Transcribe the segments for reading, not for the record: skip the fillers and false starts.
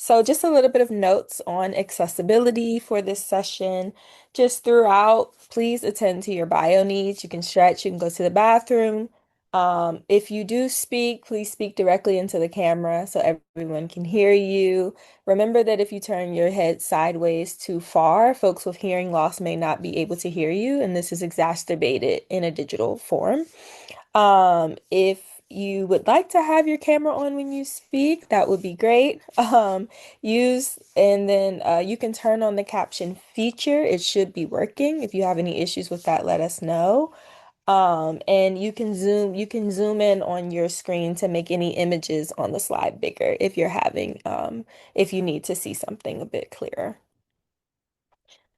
So just a little bit of notes on accessibility for this session. Just throughout, please attend to your bio needs. You can stretch, you can go to the bathroom. If you do speak, please speak directly into the camera so everyone can hear you. Remember that if you turn your head sideways too far, folks with hearing loss may not be able to hear you, and this is exacerbated in a digital form. If you would like to have your camera on when you speak, that would be great. Use and then you can turn on the caption feature. It should be working. If you have any issues with that, let us know. And you can zoom in on your screen to make any images on the slide bigger if you're having if you need to see something a bit clearer.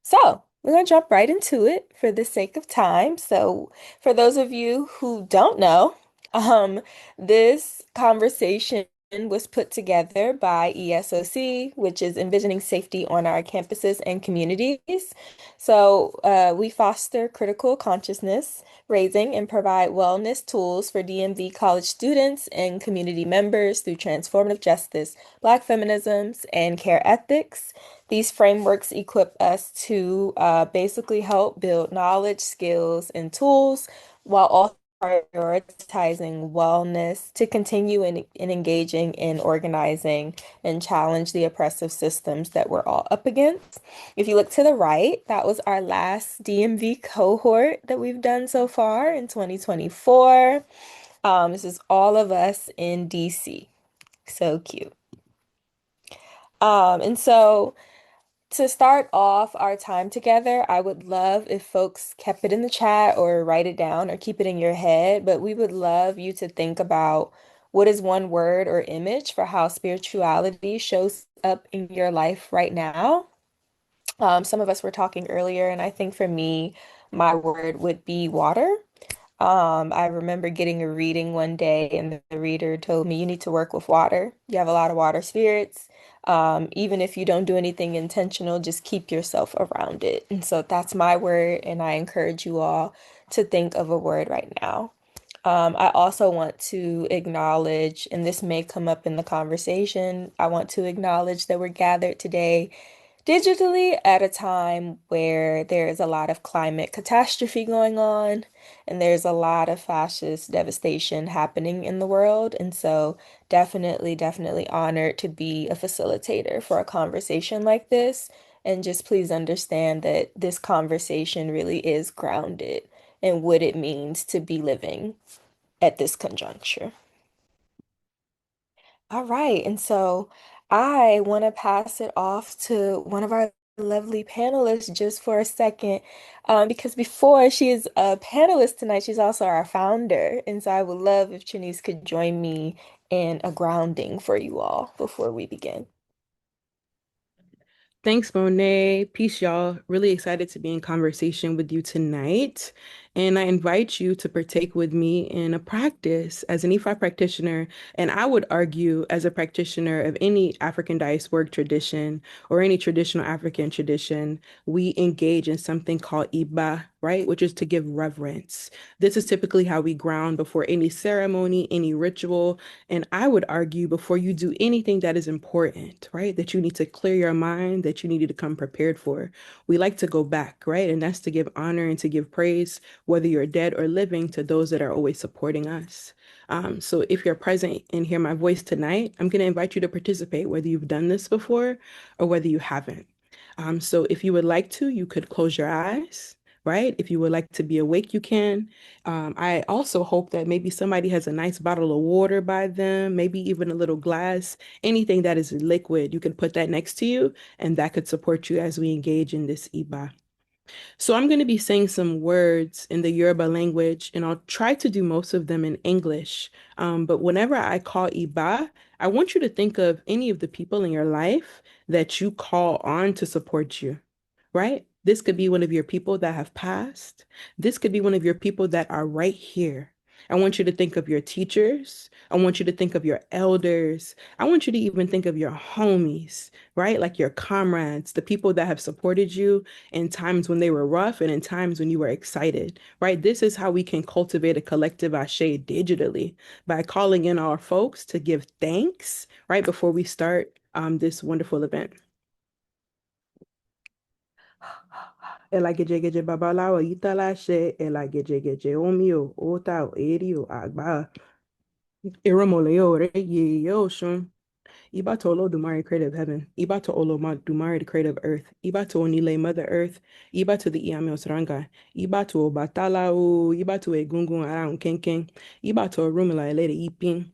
So, we're going to jump right into it for the sake of time. So, for those of you who don't know, um, this conversation was put together by ESOC, which is Envisioning Safety on Our Campuses and Communities. So, we foster critical consciousness raising and provide wellness tools for DMV college students and community members through transformative justice, Black feminisms, and care ethics. These frameworks equip us to basically help build knowledge, skills, and tools while also prioritizing wellness to continue in engaging in organizing and challenge the oppressive systems that we're all up against. If you look to the right, that was our last DMV cohort that we've done so far in 2024. This is all of us in DC. So cute. And so to start off our time together, I would love if folks kept it in the chat or write it down or keep it in your head, but we would love you to think about what is one word or image for how spirituality shows up in your life right now. Some of us were talking earlier, and I think for me, my word would be water. I remember getting a reading one day, and the reader told me, you need to work with water. You have a lot of water spirits. Even if you don't do anything intentional, just keep yourself around it. And so that's my word, and I encourage you all to think of a word right now. I also want to acknowledge, and this may come up in the conversation, I want to acknowledge that we're gathered today digitally at a time where there is a lot of climate catastrophe going on and there's a lot of fascist devastation happening in the world. And so definitely honored to be a facilitator for a conversation like this. And just please understand that this conversation really is grounded in what it means to be living at this conjuncture. All right, and so I want to pass it off to one of our lovely panelists just for a second, because before she is a panelist tonight, she's also our founder, and so I would love if Trinice could join me in a grounding for you all before we begin. Thanks, Monet. Peace, y'all. Really excited to be in conversation with you tonight. And I invite you to partake with me in a practice as an Ifa practitioner. And I would argue, as a practitioner of any African diasporic tradition or any traditional African tradition, we engage in something called Iba, right? Which is to give reverence. This is typically how we ground before any ceremony, any ritual, and I would argue before you do anything that is important, right? That you need to clear your mind, that you need to come prepared for. We like to go back, right? And that's to give honor and to give praise, whether you're dead or living, to those that are always supporting us. So if you're present and hear my voice tonight, I'm going to invite you to participate, whether you've done this before or whether you haven't. So if you would like to, you could close your eyes, right? If you would like to be awake, you can. I also hope that maybe somebody has a nice bottle of water by them, maybe even a little glass, anything that is liquid, you can put that next to you, and that could support you as we engage in this Iba. So I'm going to be saying some words in the Yoruba language, and I'll try to do most of them in English. But whenever I call Iba, I want you to think of any of the people in your life that you call on to support you, right? This could be one of your people that have passed. This could be one of your people that are right here. I want you to think of your teachers. I want you to think of your elders. I want you to even think of your homies, right? Like your comrades, the people that have supported you in times when they were rough and in times when you were excited, right? This is how we can cultivate a collective ashe digitally by calling in our folks to give thanks right before we start this wonderful event. Ela geje geje babalawo itala she ela geje geje omio ota erio agba iromoleo re ye Osun. Iba to Olodumare, creative heaven. Iba to Olodumare, the creative earth. Iba to Onile, mother earth. Iba to the Iame Osranga. Iba to Obatala o. Iba to Egungun around Kenken. Iba to Orumila elede Ipin.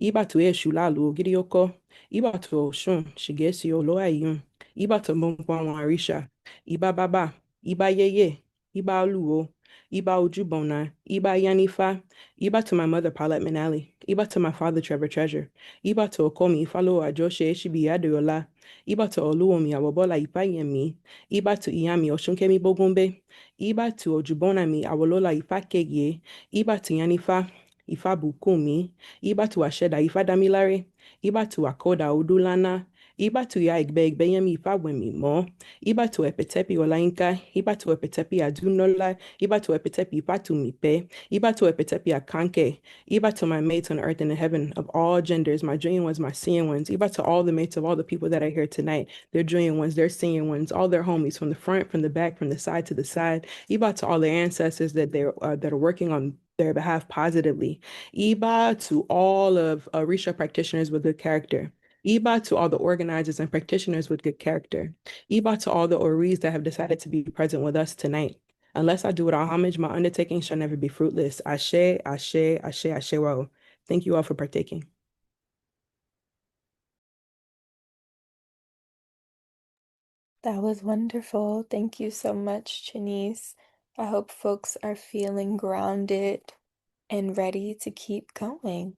Iba to Eshulalu Gidioko. Iba to Osun Shigesi Oloayun. Iba to Mompon Arisha. Iba Baba. Iba Yeye. Iba Oluo. Iba Ojubona. Iba Yanifa. Iba to my mother Paulette McNally. Iba to my father Trevor Treasure. Iba to Okomi Ifalo Ajoshe Eshibi Adeola. Iba to Oluomi Awobola Ipayemi. Iba to Iyami Oshunkemi Bogumbe. Iba to Ojubona mi Awolola Ifakeye. Iba to Yanifa Ifabukumi. Iba to Asheda Ifadamilare. Iba to Akoda Odulana. Iba to ya Igbeyemi Ifawemi Mo. Iba to Epetepi Olainka. Iba to Epetepi Adunola. Iba to Epetepi Ipatumipe. Iba to Epetepi Akanke. Iba to my mates on earth and in heaven of all genders, my joining ones, my seeing ones. Iba to all the mates of all the people that are here tonight. They're joining ones, they're seeing ones, all their homies from the front, from the back, from the side to the side. Iba to all the ancestors that are working on their behalf positively. Iba to all of Risha practitioners with good character. Iba to all the organizers and practitioners with good character. Iba to all the Oris that have decided to be present with us tonight. Unless I do it all homage, my undertaking shall never be fruitless. Ashe, ashe, ashe, ashe, wow. Thank you all for partaking. That was wonderful. Thank you so much, Trinice. I hope folks are feeling grounded and ready to keep going.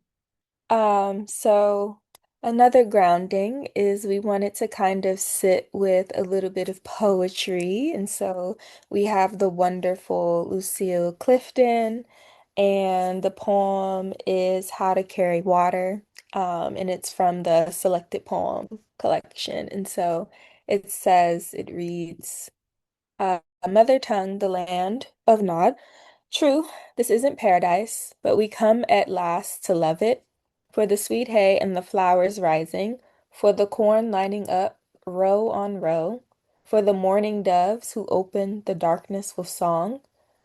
So another grounding is we wanted to kind of sit with a little bit of poetry. And so we have the wonderful Lucille Clifton, and the poem is How to Carry Water. And it's from the Selected Poem collection. And so it reads, Mother tongue, the land of Nod. True, this isn't paradise, but we come at last to love it. For the sweet hay and the flowers rising, for the corn lining up row on row, for the morning doves who open the darkness with song,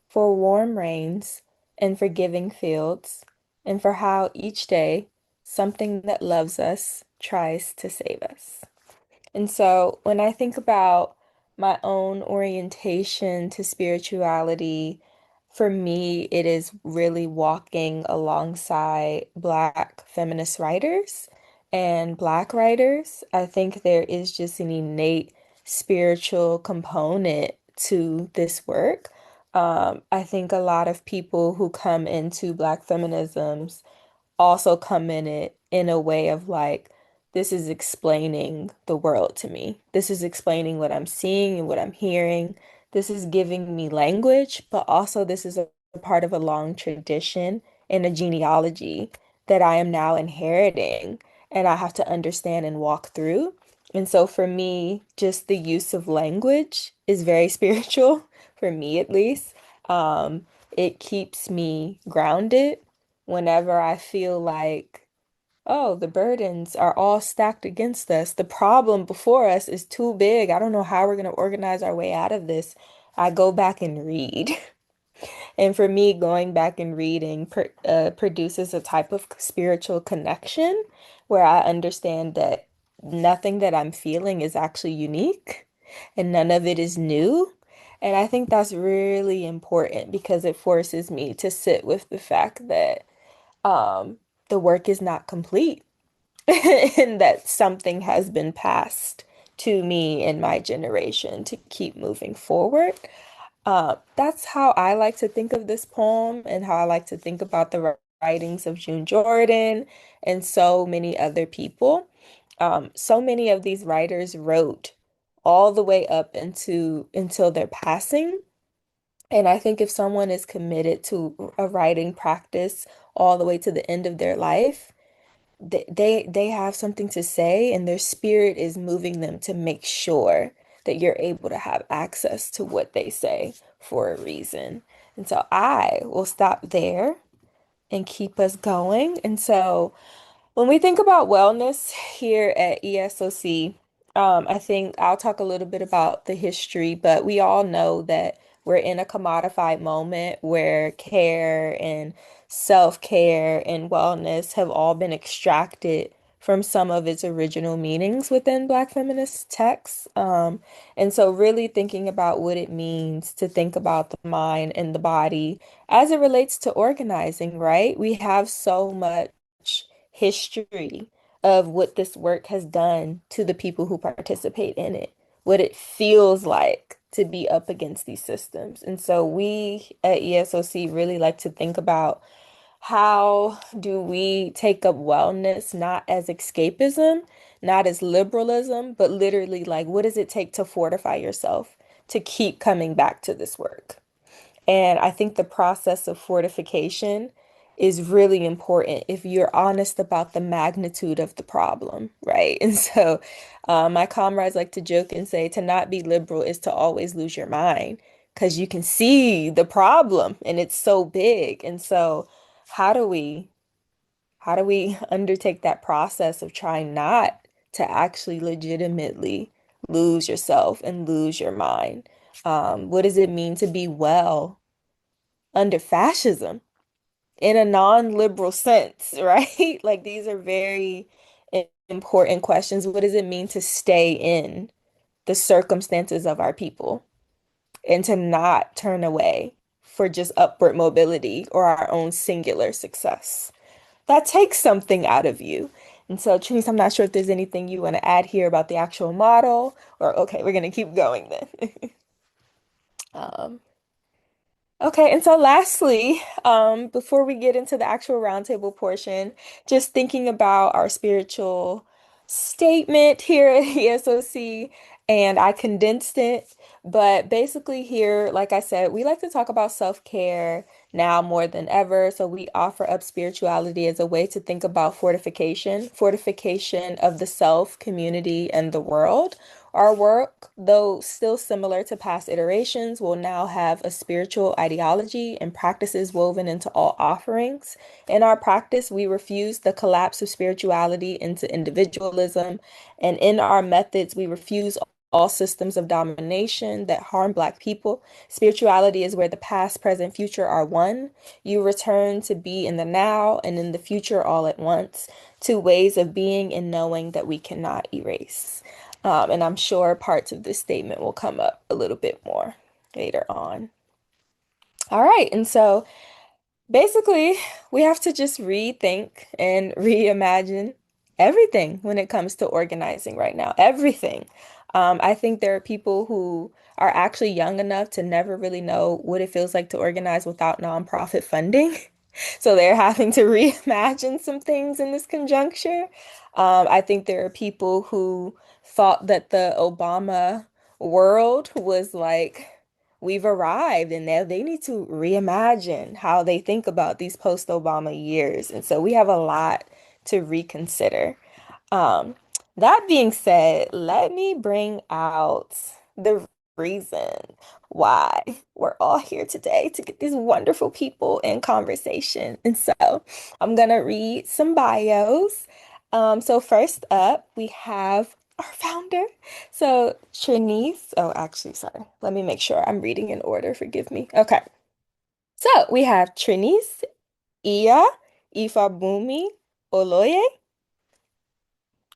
for warm rains and forgiving fields, and for how each day something that loves us tries to save us. And so when I think about my own orientation to spirituality, for me, it is really walking alongside Black feminist writers and Black writers. I think there is just an innate spiritual component to this work. I think a lot of people who come into Black feminisms also come in it in a way of like, this is explaining the world to me. This is explaining what I'm seeing and what I'm hearing. This is giving me language, but also this is a part of a long tradition and a genealogy that I am now inheriting and I have to understand and walk through. And so for me, just the use of language is very spiritual, for me at least. It keeps me grounded whenever I feel like, oh, the burdens are all stacked against us. The problem before us is too big. I don't know how we're going to organize our way out of this. I go back and read. And for me, going back and reading produces a type of spiritual connection where I understand that nothing that I'm feeling is actually unique and none of it is new. And I think that's really important because it forces me to sit with the fact that the work is not complete and that something has been passed to me in my generation to keep moving forward. That's how I like to think of this poem and how I like to think about the writings of June Jordan and so many other people. So many of these writers wrote all the way up into until their passing. And I think if someone is committed to a writing practice all the way to the end of their life, they have something to say and their spirit is moving them to make sure that you're able to have access to what they say for a reason. And so I will stop there and keep us going. And so When we think about wellness here at ESOC, I think I'll talk a little bit about the history, but we all know that we're in a commodified moment where care and self-care and wellness have all been extracted from some of its original meanings within Black feminist texts. And so really thinking about what it means to think about the mind and the body as it relates to organizing, right? We have so much history of what this work has done to the people who participate in it, what it feels like to be up against these systems. And so we at ESOC really like to think about how do we take up wellness not as escapism, not as liberalism, but literally like what does it take to fortify yourself to keep coming back to this work? And I think the process of fortification is really important if you're honest about the magnitude of the problem, right? And so my comrades like to joke and say to not be liberal is to always lose your mind because you can see the problem and it's so big. And so how do we how do we undertake that process of trying not to actually legitimately lose yourself and lose your mind? What does it mean to be well under fascism in a non-liberal sense, right? Like these are very important questions. What does it mean to stay in the circumstances of our people and to not turn away for just upward mobility or our own singular success? That takes something out of you. And so, Trinice, I'm not sure if there's anything you want to add here about the actual model, or okay, we're going to keep going then. Um, Okay, and so lastly, before we get into the actual roundtable portion, just thinking about our spiritual statement here at ESOC, and I condensed it, but basically here, like I said, we like to talk about self-care now more than ever. So we offer up spirituality as a way to think about fortification, fortification of the self, community, and the world. Our work, though still similar to past iterations, will now have a spiritual ideology and practices woven into all offerings. In our practice, we refuse the collapse of spirituality into individualism, and in our methods, we refuse all systems of domination that harm Black people. Spirituality is where the past, present, future are one. You return to be in the now and in the future all at once, two ways of being and knowing that we cannot erase. And I'm sure parts of this statement will come up a little bit more later on. All right, and so basically, we have to just rethink and reimagine everything when it comes to organizing right now. Everything. I think there are people who are actually young enough to never really know what it feels like to organize without nonprofit funding. So they're having to reimagine some things in this conjuncture. I think there are people who thought that the Obama world was like we've arrived and now they need to reimagine how they think about these post-Obama years. And so we have a lot to reconsider. Um, that being said, let me bring out the reason why we're all here today to get these wonderful people in conversation. And so I'm gonna read some bios. So first up, we have our founder. So Trinice, oh, actually, sorry. Let me make sure I'm reading in order. Forgive me. Okay. So we have Trinice Iya Ifabumi Oloye.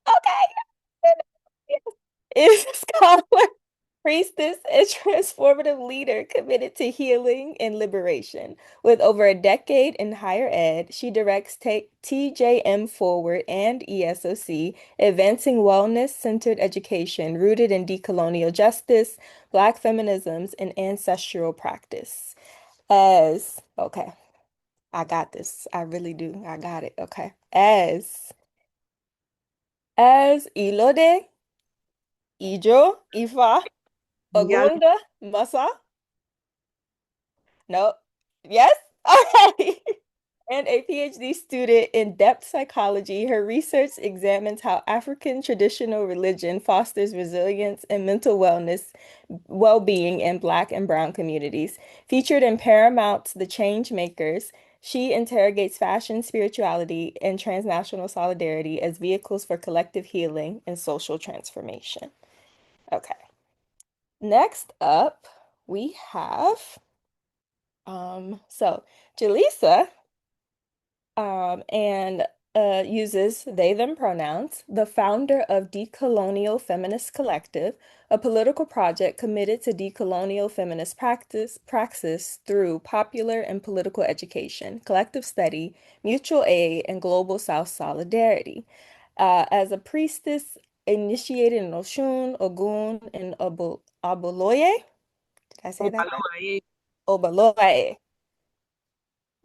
Okay. Is a scholar, priestess, and transformative leader committed to healing and liberation. With over a decade in higher ed, she directs TJM Forward and ESOC, advancing wellness-centered education rooted in decolonial justice, Black feminisms, and ancestral practice. Okay, I got this. I really do. I got it. Okay. As Ilode, Ijo, Ifa, Yeah. Ogunda, Masa. No. Yes? Okay. And a PhD student in depth psychology, her research examines how African traditional religion fosters resilience and mental well-being in Black and Brown communities. Featured in Paramount's The Change Makers, She interrogates fashion, spirituality, and transnational solidarity as vehicles for collective healing and social transformation. Okay. Next up, we have so Jalessah and uses they them pronouns, the founder of Decolonial Feminist Collective, a political project committed to decolonial feminist praxis through popular and political education, collective study, mutual aid, and global South solidarity. As a priestess initiated in Osun, Ogun, and Aboloye, did I say that right? Obaloye.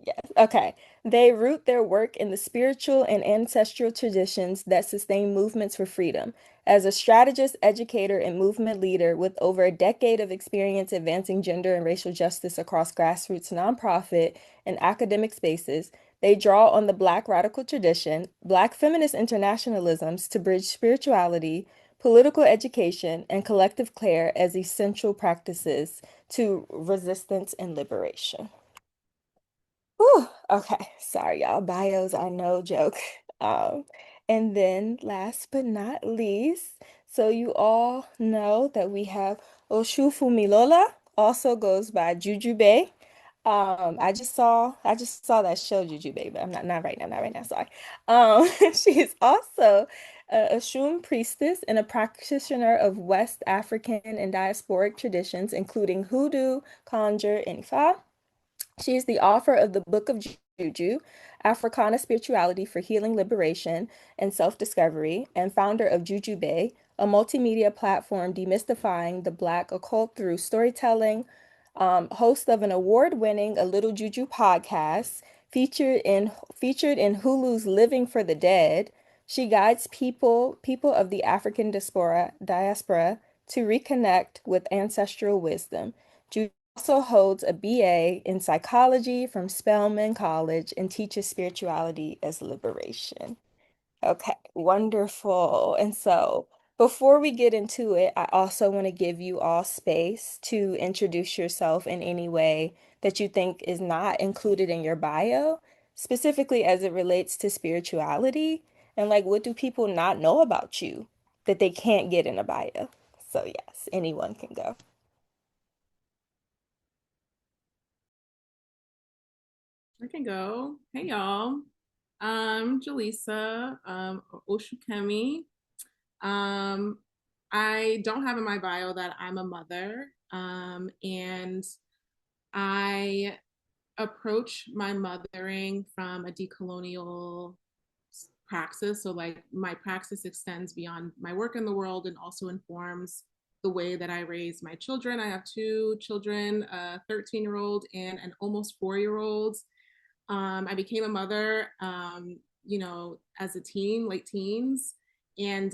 Yes. Okay. They root their work in the spiritual and ancestral traditions that sustain movements for freedom. As a strategist, educator, and movement leader with over a decade of experience advancing gender and racial justice across grassroots nonprofit and academic spaces, they draw on the Black radical tradition, Black feminist internationalisms to bridge spirituality, political education, and collective care as essential practices to resistance and liberation. Whew, okay, sorry, y'all. Bios are no joke. Um, and then last but not least, so you all know that we have Oshufumilola, also goes by Juju Bae. I just saw that show Juju Bae, but I'm not right now, sorry. She is also a Osun priestess and a practitioner of West African and diasporic traditions, including hoodoo, conjure, and Ifa. She is the author of the Book of Juju, Africana Spirituality for Healing, Liberation, and Self-Discovery, and founder of Juju Bae, a multimedia platform demystifying the Black occult through storytelling, host of an award-winning A Little Juju podcast, featured in Hulu's Living for the Dead. She guides people of the African diaspora to reconnect with ancestral wisdom. Juju also holds a BA in psychology from Spelman College and teaches spirituality as liberation. Okay, wonderful. And so, before we get into it, I also want to give you all space to introduce yourself in any way that you think is not included in your bio, specifically as it relates to spirituality. And like, what do people not know about you that they can't get in a bio? So, yes, anyone can go. I can go. Hey y'all. I'm Jalessah, Oshukemi. Um, I don't have in my bio that I'm a mother. And I approach my mothering from a decolonial praxis. So like my praxis extends beyond my work in the world and also informs the way that I raise my children. I have two children, a 13-year-old and an almost 4-year-old. I became a mother, as a teen, late teens, and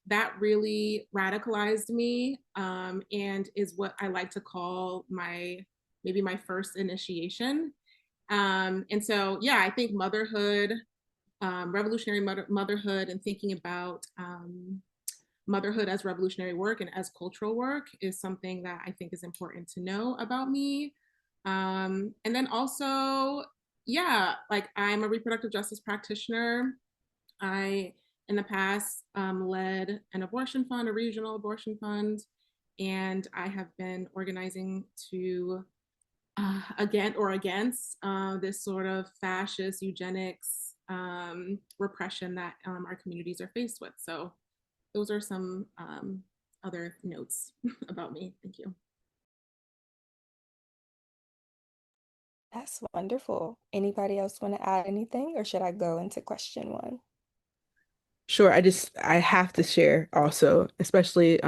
that really radicalized me, and is what I like to call maybe my first initiation. And so, yeah, I think motherhood, revolutionary motherhood, and thinking about motherhood as revolutionary work and as cultural work is something that I think is important to know about me. And then also, yeah, like I'm a reproductive justice practitioner. I, in the past, led an abortion fund, a regional abortion fund, and I have been organizing to against this sort of fascist eugenics repression that our communities are faced with. So those are some other notes about me. Thank you. That's wonderful. Anybody else want to add anything, or should I go into question one? Sure, I have to share also, especially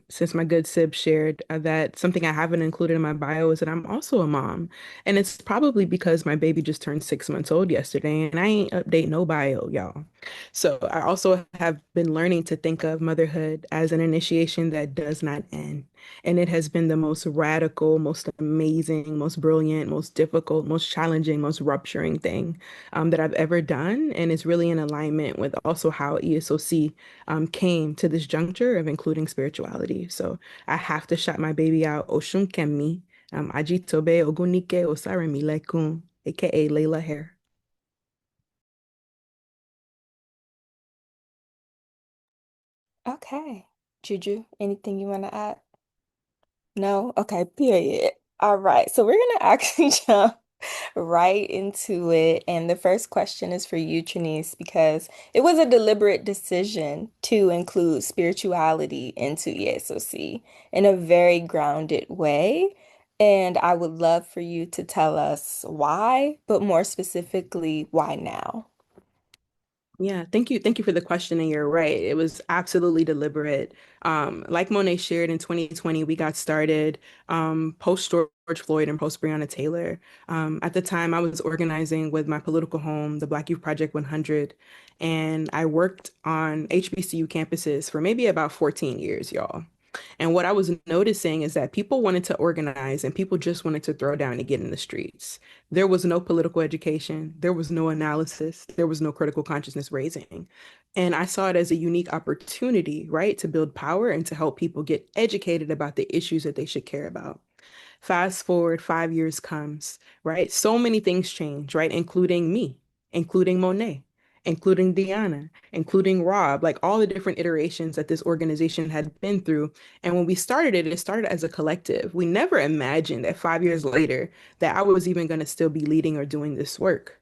since my good Sib shared that something I haven't included in my bio is that I'm also a mom. And it's probably because my baby just turned 6 months old yesterday and I ain't update no bio, y'all. So I also have been learning to think of motherhood as an initiation that does not end. And it has been the most radical, most amazing, most brilliant, most difficult, most challenging, most rupturing thing that I've ever done. And it's really in alignment with also how ESOC came to this juncture of including spirituality. So I have to shout my baby out, Oshun Kemi, Ajitobe Ogunike Osaremilekun. aka Layla Hair. Okay. Juju, anything you want to add? No? Okay, period. All right. So we're gonna actually jump right into it. And the first question is for you, Trinice, because it was a deliberate decision to include spirituality into ESOC in a very grounded way. And I would love for you to tell us why, but more specifically, why now? Yeah, thank you. Thank you for the question. And you're right. It was absolutely deliberate. Like Monet shared in 2020, we got started post George Floyd and post Breonna Taylor. At the time, I was organizing with my political home, the Black Youth Project 100, and I worked on HBCU campuses for maybe about 14 years, y'all. And what I was noticing is that people wanted to organize and people just wanted to throw down and get in the streets. There was no political education, there was no analysis, there was no critical consciousness raising. And I saw it as a unique opportunity, right, to build power and to help people get educated about the issues that they should care about. Fast forward 5 years comes, right? So many things change, right? Including me, including Monet, including Deanna, including Rob, like all the different iterations that this organization had been through. And when we started it, it started as a collective. We never imagined that 5 years later that I was even going to still be leading or doing this work.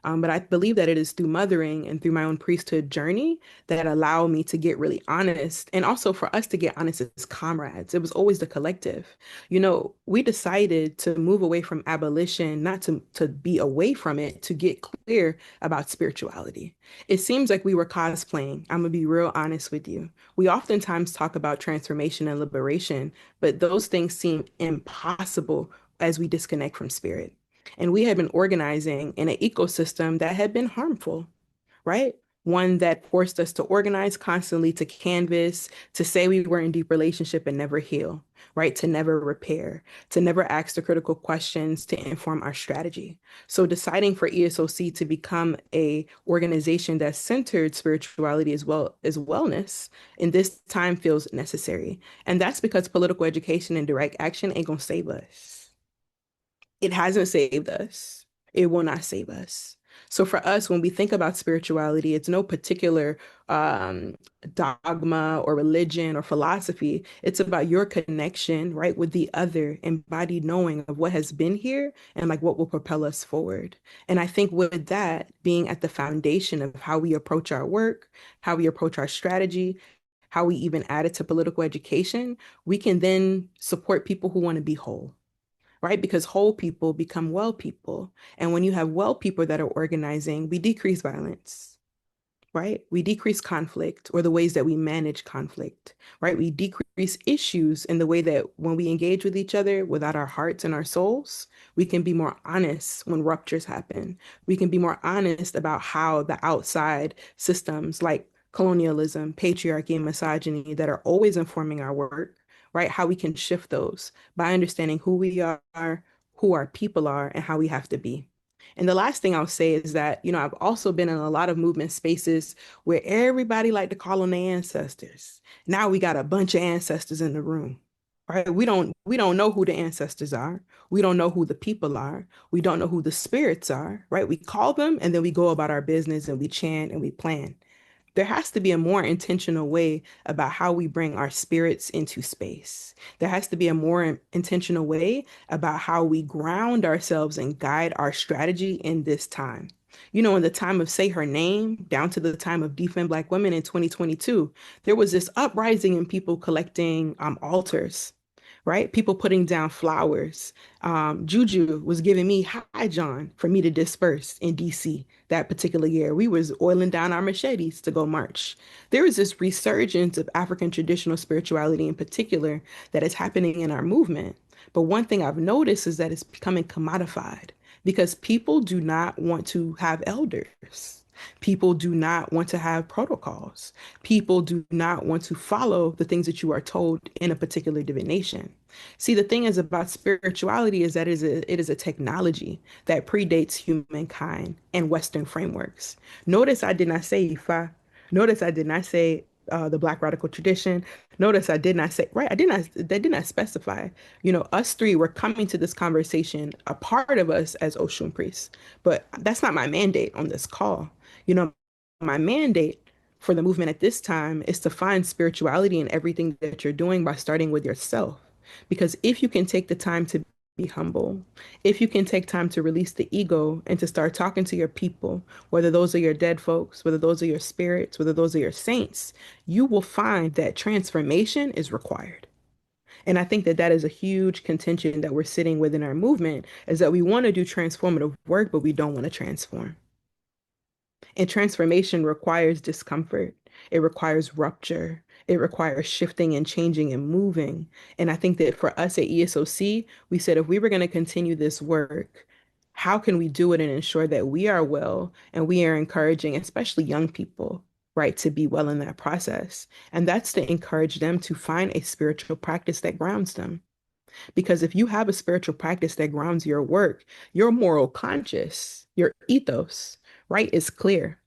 But I believe that it is through mothering and through my own priesthood journey that allow me to get really honest and also for us to get honest as comrades. It was always the collective. You know, we decided to move away from abolition, not to be away from it, to get clear about spirituality. It seems like we were cosplaying. I'm gonna be real honest with you. We oftentimes talk about transformation and liberation, but those things seem impossible as we disconnect from spirit. And we had been organizing in an ecosystem that had been harmful, right? One that forced us to organize constantly, to canvas, to say we were in deep relationship and never heal, right? To never repair, to never ask the critical questions to inform our strategy. So deciding for ESOC to become a organization that centered spirituality as well as wellness in this time feels necessary. And that's because political education and direct action ain't gonna save us. It hasn't saved us. It will not save us. So for us, when we think about spirituality, it's no particular um, dogma or religion or philosophy. It's about your connection, right, with the other, embodied knowing of what has been here and like what will propel us forward. And I think with that being at the foundation of how we approach our work, how we approach our strategy, how we even add it to political education, we can then support people who want to be whole, right? Because whole people become well people. And when you have well people that are organizing, we decrease violence, right? We decrease conflict or the ways that we manage conflict, right? We decrease issues in the way that when we engage with each other without our hearts and our souls, we can be more honest when ruptures happen. We can be more honest about how the outside systems like colonialism, patriarchy, and misogyny that are always informing our work, right? How we can shift those by understanding who we are, who our people are, and how we have to be. And the last thing I'll say is that, you know, I've also been in a lot of movement spaces where everybody like to call on their ancestors. Now we got a bunch of ancestors in the room. Right? We don't know who the ancestors are. We don't know who the people are. We don't know who the spirits are, right? We call them and then we go about our business and we chant and we plan. There has to be a more intentional way about how we bring our spirits into space. There has to be a more intentional way about how we ground ourselves and guide our strategy in this time. You know, in the time of Say Her Name, down to the time of Defend Black Women in 2022, there was this uprising in people collecting altars, right? People putting down flowers. Juju was giving me high John for me to disperse in DC that particular year. We was oiling down our machetes to go march. There is this resurgence of African traditional spirituality in particular that is happening in our movement. But one thing I've noticed is that it's becoming commodified because people do not want to have elders. People do not want to have protocols. People do not want to follow the things that you are told in a particular divination. See, the thing is about spirituality is that it is a technology that predates humankind and Western frameworks. Notice I did not say Ifa. Notice I did not say the Black radical tradition. Notice I did not say, right, they did not specify. Us three were coming to this conversation, a part of us as Osun priests, but that's not my mandate on this call. My mandate for the movement at this time is to find spirituality in everything that you're doing by starting with yourself. Because if you can take the time to be humble, if you can take time to release the ego and to start talking to your people, whether those are your dead folks, whether those are your spirits, whether those are your saints, you will find that transformation is required. And I think that that is a huge contention that we're sitting with in our movement is that we want to do transformative work, but we don't want to transform. And transformation requires discomfort. It requires rupture. It requires shifting and changing and moving. And I think that for us at ESOC, we said if we were going to continue this work, how can we do it and ensure that we are well and we are encouraging, especially young people, right, to be well in that process? And that's to encourage them to find a spiritual practice that grounds them. Because if you have a spiritual practice that grounds your work, your moral conscience, your ethos, right, is clear.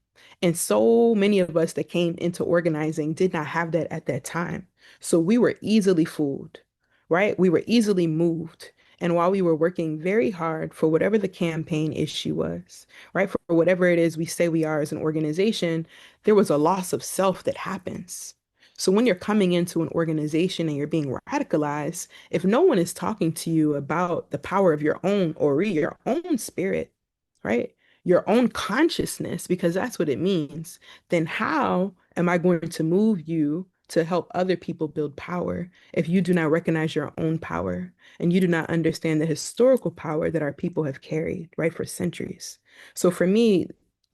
And so many of us that came into organizing did not have that at that time. So we were easily fooled, right? We were easily moved. And while we were working very hard for whatever the campaign issue was, right, for whatever it is we say we are as an organization, there was a loss of self that happens. So when you're coming into an organization and you're being radicalized, if no one is talking to you about the power of your own or your own spirit, right? Your own consciousness, because that's what it means, then how am I going to move you to help other people build power if you do not recognize your own power and you do not understand the historical power that our people have carried, right, for centuries? So for me,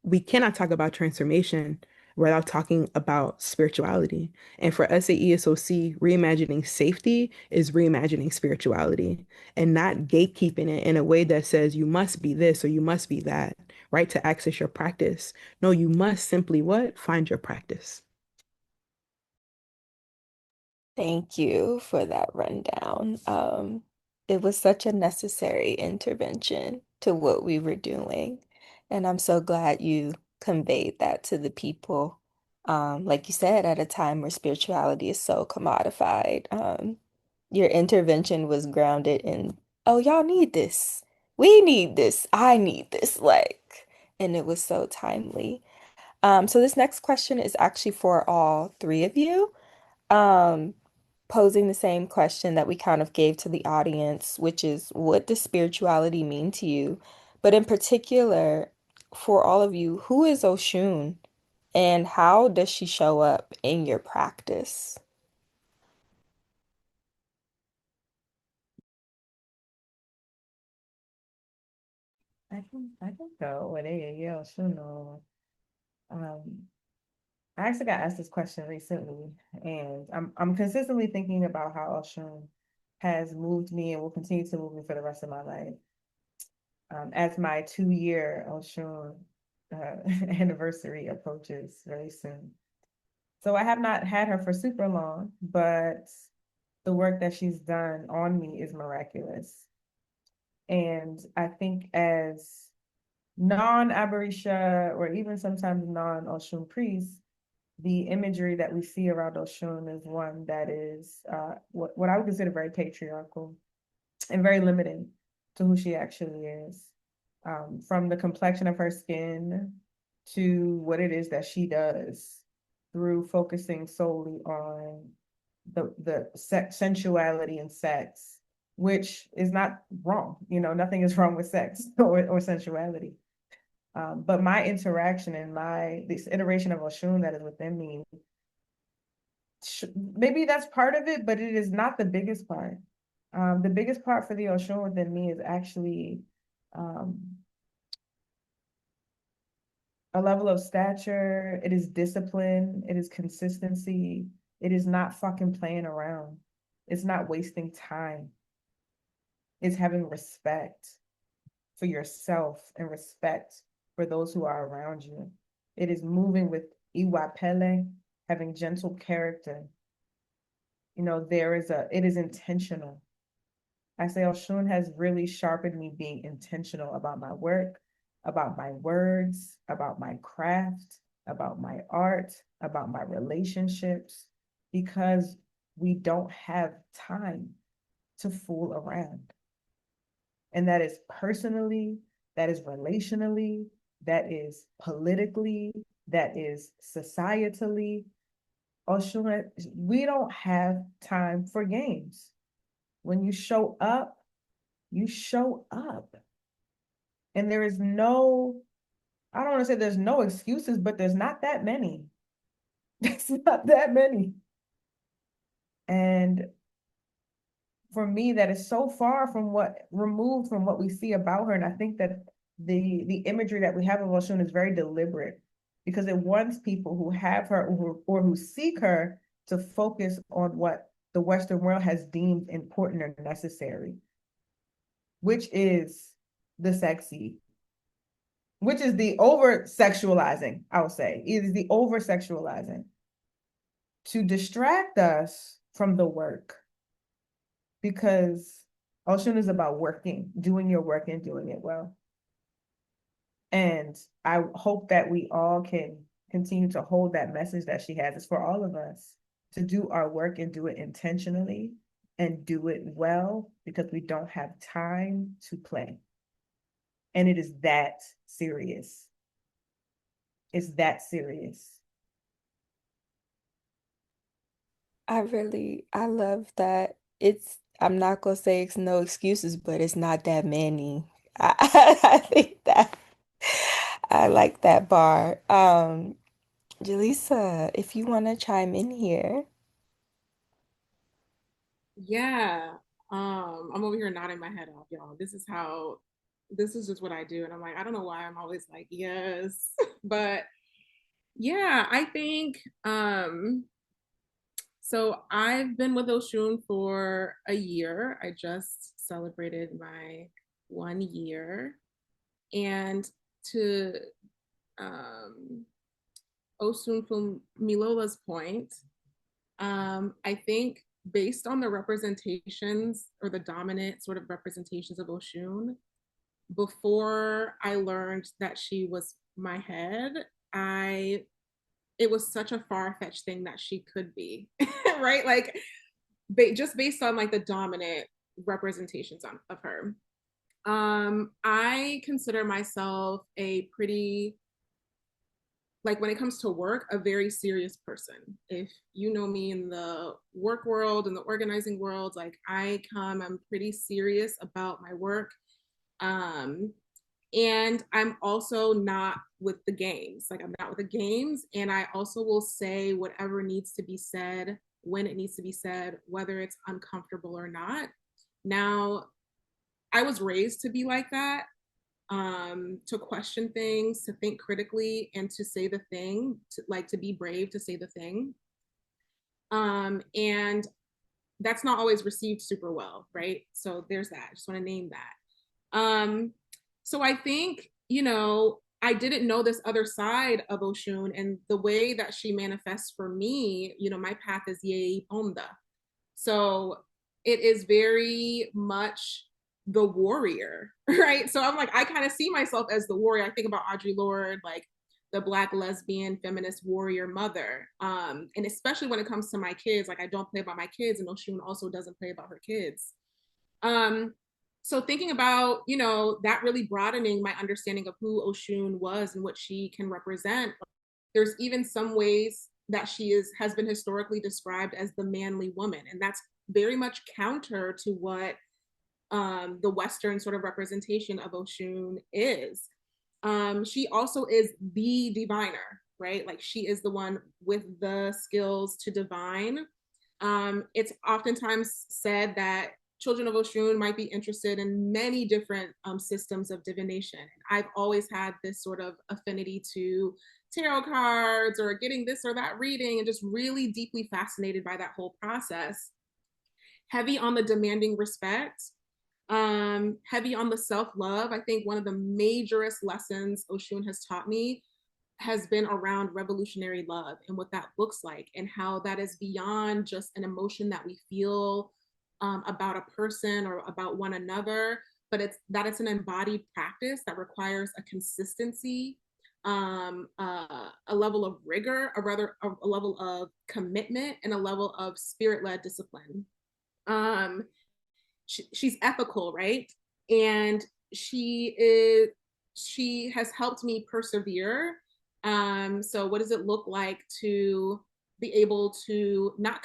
we cannot talk about transformation without talking about spirituality. And for us at ESOC, reimagining safety is reimagining spirituality and not gatekeeping it in a way that says you must be this or you must be that, right? To access your practice. No, you must simply what? Find your practice. Thank you for that rundown. It was such a necessary intervention to what we were doing. And I'm so glad you conveyed that to the people. Like you said, at a time where spirituality is so commodified, your intervention was grounded in, oh, y'all need this. We need this. I need this. And it was so timely. So this next question is actually for all three of you. Um, Posing the same question that we kind of gave to the audience, which is what does spirituality mean to you? But in particular, for all of you, who is Oshun and how does she show up in your practice? I can go with it. Yeah, sure. No. Um, I actually got asked this question recently, and I'm consistently thinking about how Oshun has moved me and will continue to move me for the rest of my life. As my 2-year Oshun anniversary approaches very soon. So I have not had her for super long, but the work that she's done on me is miraculous. And I think as non-Aberisha or even sometimes non-Osun priests, the imagery that we see around Osun is one that is what I would consider very patriarchal and very limiting to who she actually is. From the complexion of her skin to what it is that she does through focusing solely on the sensuality and sex, which is not wrong. Nothing is wrong with sex or sensuality. But my interaction and this iteration of Oshun that is within me, maybe that's part of it, but it is not the biggest part. The biggest part for the Oshun within me is actually um, a level of stature. It is discipline. It is consistency. It is not fucking playing around. It's not wasting time. It's having respect for yourself and respect for those who are around you. It is moving with iwapele, having gentle character. It is intentional. I say Oshun has really sharpened me being intentional about my work, about my words, about my craft. about my art, about my relationships, because we don't have time to fool around. And that is personally, that is relationally, that is politically, that is societally. Oshun, we don't have time for games. When you show up, you show up. And there is no, I don't want to say there's no excuses, but there's not that many. There's not that many. And for me, that is so far from what removed from what we see about her. And I think that the imagery that we have of Oshun is very deliberate because it wants people who have her or who seek her to focus on what the Western world has deemed important or necessary, which is the sexy, which is the over sexualizing, I'll say. It is the over sexualizing to distract us from the work because Oshun is about working, doing your work and doing it well. And I hope that we all can continue to hold that message that she has. It's for all of us to do our work and do it intentionally and do it well because we don't have time to play. And it is that serious. It's that serious. I love that. I'm not gonna say it's no excuses, but it's not that many. I think that I like that bar. Jalessah, if you want to chime in here. Yeah. I'm over here nodding my head off, y'all. This is just what I do. And I'm like, I don't know why I'm always like, yes. But yeah, I think so I've been with Oshun for a year. I just celebrated my 1 year. And to um Osun from Milola's point, I think based on the representations or the dominant sort of representations of Oshun, before I learned that she was my head, I it was such a far-fetched thing that she could be, right? Like just based on like the dominant representations of her. I consider myself a pretty like when it comes to work, a very serious person. If you know me in the work world and the organizing world, like I'm pretty serious about my work. Um, and I'm also not with the games. Like I'm not with the games. And I also will say whatever needs to be said when it needs to be said, whether it's uncomfortable or not. Now, I was raised to be like that, to question things, to think critically, and to say the thing, to be brave to say the thing. And that's not always received super well, right? So there's that. I just want to name that. So I think, I didn't know this other side of Oshun and the way that she manifests for me, my path is Ye Onda. So it is very much the warrior, right? So I'm like, I kind of see myself as the warrior. I think about Audre Lorde, like the Black lesbian feminist warrior mother. And especially when it comes to my kids, like I don't play about my kids, and Oshun also doesn't play about her kids. Um, so thinking about, that really broadening my understanding of who Oshun was and what she can represent. There's even some ways that has been historically described as the manly woman, and that's very much counter to what the Western sort of representation of Oshun is. She also is the diviner, right? Like she is the one with the skills to divine. It's oftentimes said that children of Oshun might be interested in many different systems of divination. I've always had this sort of affinity to tarot cards or getting this or that reading and just really deeply fascinated by that whole process. Heavy on the demanding respect, heavy on the self-love. I think one of the majorest lessons Oshun has taught me has been around revolutionary love and what that looks like and how that is beyond just an emotion that we feel about a person or about one another, but it's an embodied practice that requires a consistency, a level of rigor, a rather a level of commitment, and a level of spirit-led discipline. Um, she's ethical, right? And she is she has helped me persevere. So what does it look like to be able to not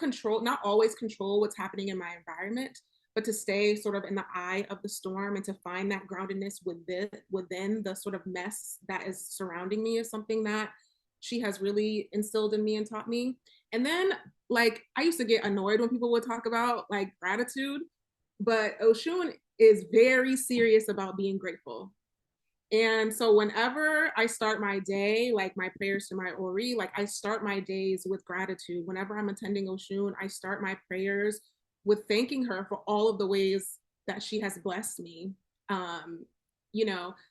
always control what's happening in my environment, but to stay sort of in the eye of the storm and to find that groundedness within the sort of mess that is surrounding me is something that she has really instilled in me and taught me. And then, like, I used to get annoyed when people would talk about like gratitude, but Oshun is very serious about being grateful. And so whenever I start my day, like my prayers to my Ori, like I start my days with gratitude. Whenever I'm attending Oshun, I start my prayers with thanking her for all of the ways that she has blessed me. Um,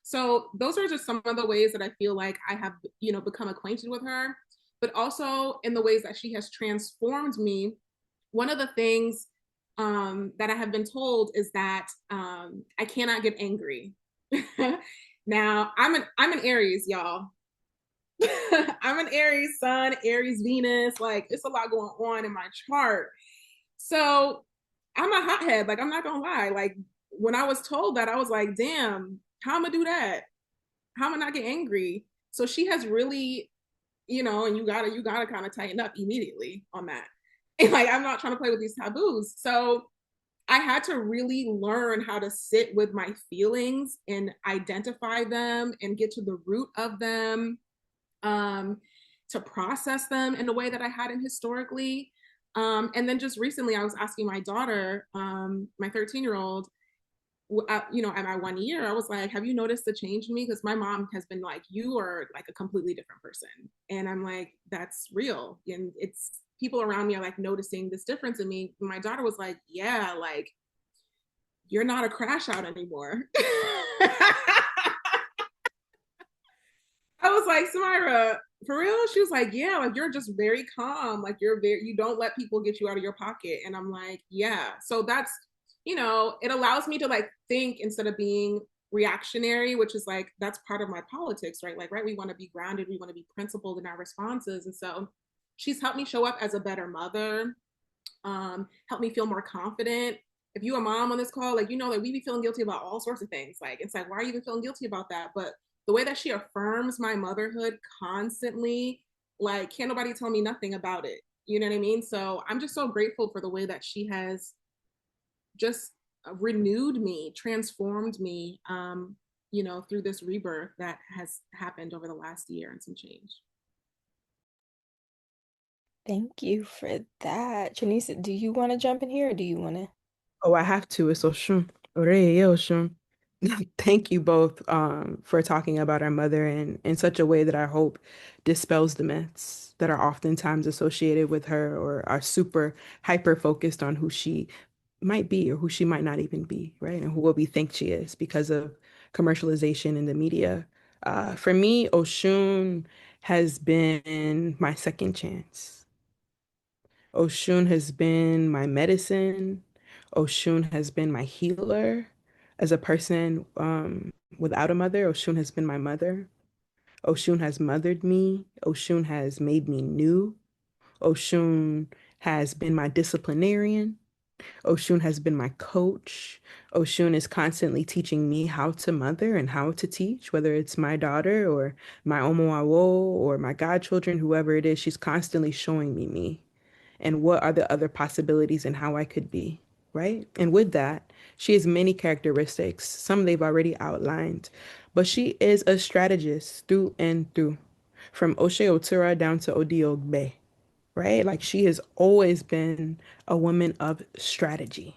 so those are just some of the ways that I feel like I have, become acquainted with her, but also in the ways that she has transformed me. One of the things that I have been told is that I cannot get angry. Now I'm an Aries, y'all. I'm an Aries Sun, Aries Venus. Like it's a lot going on in my chart. So I'm a hothead. Like I'm not gonna lie. Like when I was told that, I was like, damn, how am I do that? How am I not get angry? So she has really, and you gotta kind of tighten up immediately on that. And like I'm not trying to play with these taboos. So I had to really learn how to sit with my feelings and identify them and get to the root of them, um, to process them in a way that I hadn't historically. And then just recently, I was asking my daughter, my 13-year-old, at my 1 year, I was like, have you noticed the change in me? Because my mom has been like, you are like a completely different person. And I'm like, that's real. And it's people around me are like noticing this difference in me. And my daughter was like, yeah, like, you're not a crash out anymore. I was like, Samira, for real? She was like, yeah, like you're just very calm. Like you don't let people get you out of your pocket. And I'm like, yeah. So that's, it allows me to like think instead of being reactionary, which is like, that's part of my politics, right? Like, right. We want to be grounded. We want to be principled in our responses. And so she's helped me show up as a better mother, helped me feel more confident. If you a mom on this call, like, like we be feeling guilty about all sorts of things. Like, it's like, why are you even feeling guilty about that? But the way that she affirms my motherhood constantly, like, can't nobody tell me nothing about it. You know what I mean? So I'm just so grateful for the way that she has just renewed me, transformed me, through this rebirth that has happened over the last year and some change. Thank you for that. Trinice, do you want to jump in here or do you want to? Oh, I have to. It's Oshun. Ore, Oshun. Thank you both for talking about our mother in such a way that I hope dispels the myths that are oftentimes associated with her or are super hyper focused on who she might be or who she might not even be, right? And who what we think she is because of commercialization in the media. For me, Oshun has been my second chance. Oshun has been my medicine. Oshun has been my healer. As a person without a mother, Oshun has been my mother. Oshun has mothered me. Oshun has made me new. Oshun has been my disciplinarian. Oshun has been my coach. Oshun is constantly teaching me how to mother and how to teach, whether it's my daughter or my omoawo or my godchildren, whoever it is, she's constantly showing me and what are the other possibilities and how I could be, right? And with that, she has many characteristics. Some they've already outlined, but she is a strategist through and through, from Oshe Otura down to Odiogbe, right? Like she has always been a woman of strategy.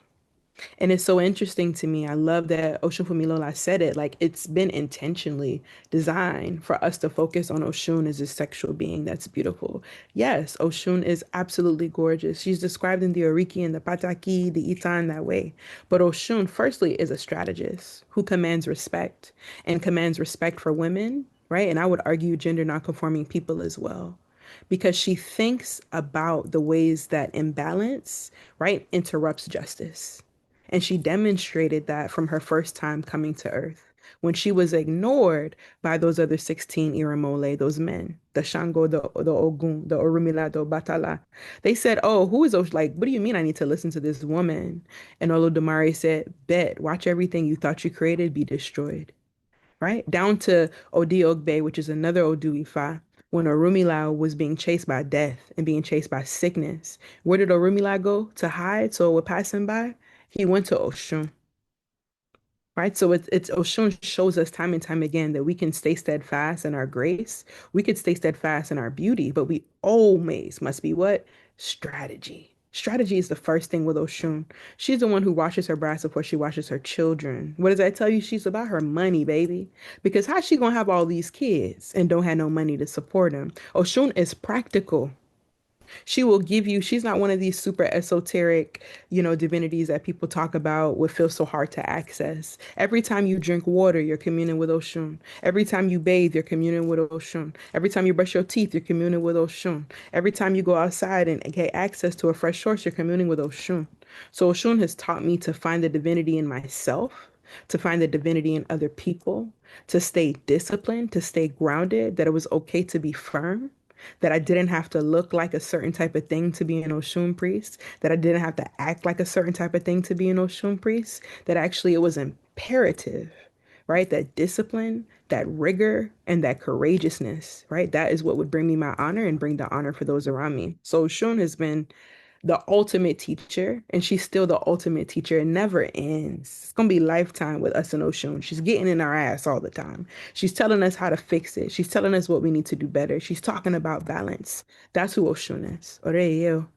And it's so interesting to me. I love that Oshun Fumilola said it. Like it's been intentionally designed for us to focus on Oshun as a sexual being that's beautiful. Yes, Oshun is absolutely gorgeous. She's described in the Oriki and the Pataki, the Itan that way. But Oshun, firstly, is a strategist who commands respect and commands respect for women, right? And I would argue gender nonconforming people as well because she thinks about the ways that imbalance, right, interrupts justice. And she demonstrated that from her first time coming to Earth. when she was ignored by those other 16 Iramole, those men, the Shango, the Ogun, the Orumila, the Batala. They said, oh, who is Osh? Like, what do you mean I need to listen to this woman? And Olodumare said, bet, watch everything you thought you created be destroyed, right? Down to Odi which is another Odu Ifa, when Orumila was being chased by death and being chased by sickness. Where did Orumila go to hide so it would pass him by? He went to Oshun, right? So it's Oshun shows us time and time again that we can stay steadfast in our grace. We could stay steadfast in our beauty, but we always must be what? Strategy. Strategy is the first thing with Oshun. She's the one who washes her brass before she washes her children. What does that tell you? She's about her money, baby. Because how's she gonna have all these kids and don't have no money to support them? Oshun is practical. She will give you, she's not one of these super esoteric, divinities that people talk about would feel so hard to access. Every time you drink water, you're communing with Oshun. Every time you bathe, you're communing with Oshun. Every time you brush your teeth, you're communing with Oshun. Every time you go outside and get access to a fresh source, you're communing with Oshun. So Oshun has taught me to find the divinity in myself, to find the divinity in other people, to stay disciplined, to stay grounded, that it was okay to be firm, that I didn't have to look like a certain type of thing to be an Oshun priest, that I didn't have to act like a certain type of thing to be an Oshun priest, that actually it was imperative, right? That discipline, that rigor, and that courageousness, right? That is what would bring me my honor and bring the honor for those around me. So Oshun has been the ultimate teacher, and she's still the ultimate teacher. It never ends. It's gonna be lifetime with us and Oshun. She's getting in our ass all the time. She's telling us how to fix it. She's telling us what we need to do better. She's talking about balance. That's who Oshun is. Oreo.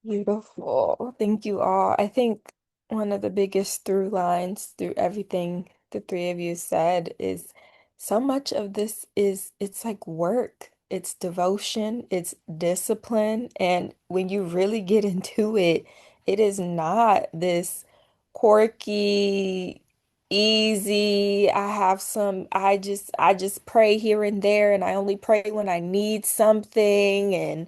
Beautiful. Thank you all. I think one of the biggest through lines through everything the three of you said is so much of this is it's like work, it's devotion, it's discipline. And when you really get into it, it is not this quirky, easy. I just pray here and there, and I only pray when I need something. And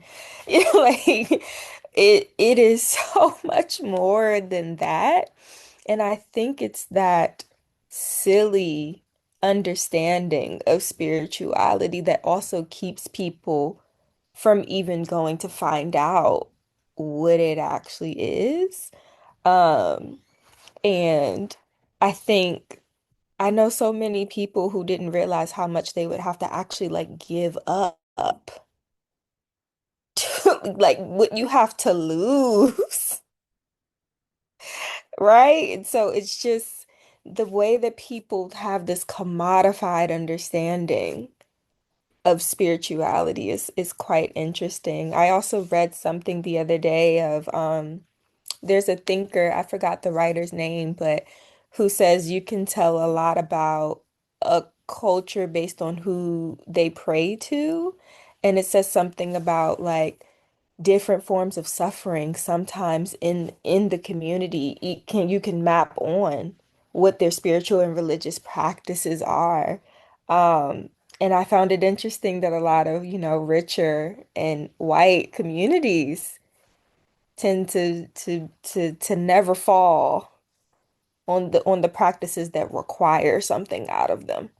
like it is so much more than that. And I think it's that silly understanding of spirituality that also keeps people from even going to find out what it actually is. Um, and I think I know so many people who didn't realize how much they would have to actually like give up like what you have to lose. Right? And so it's just the way that people have this commodified understanding of spirituality is quite interesting. I also read something the other day of there's a thinker, I forgot the writer's name, but who says you can tell a lot about a culture based on who they pray to. And it says something about like different forms of suffering sometimes in the community you can map on what their spiritual and religious practices are. Um, and I found it interesting that a lot of, richer and white communities tend to never fall on the practices that require something out of them.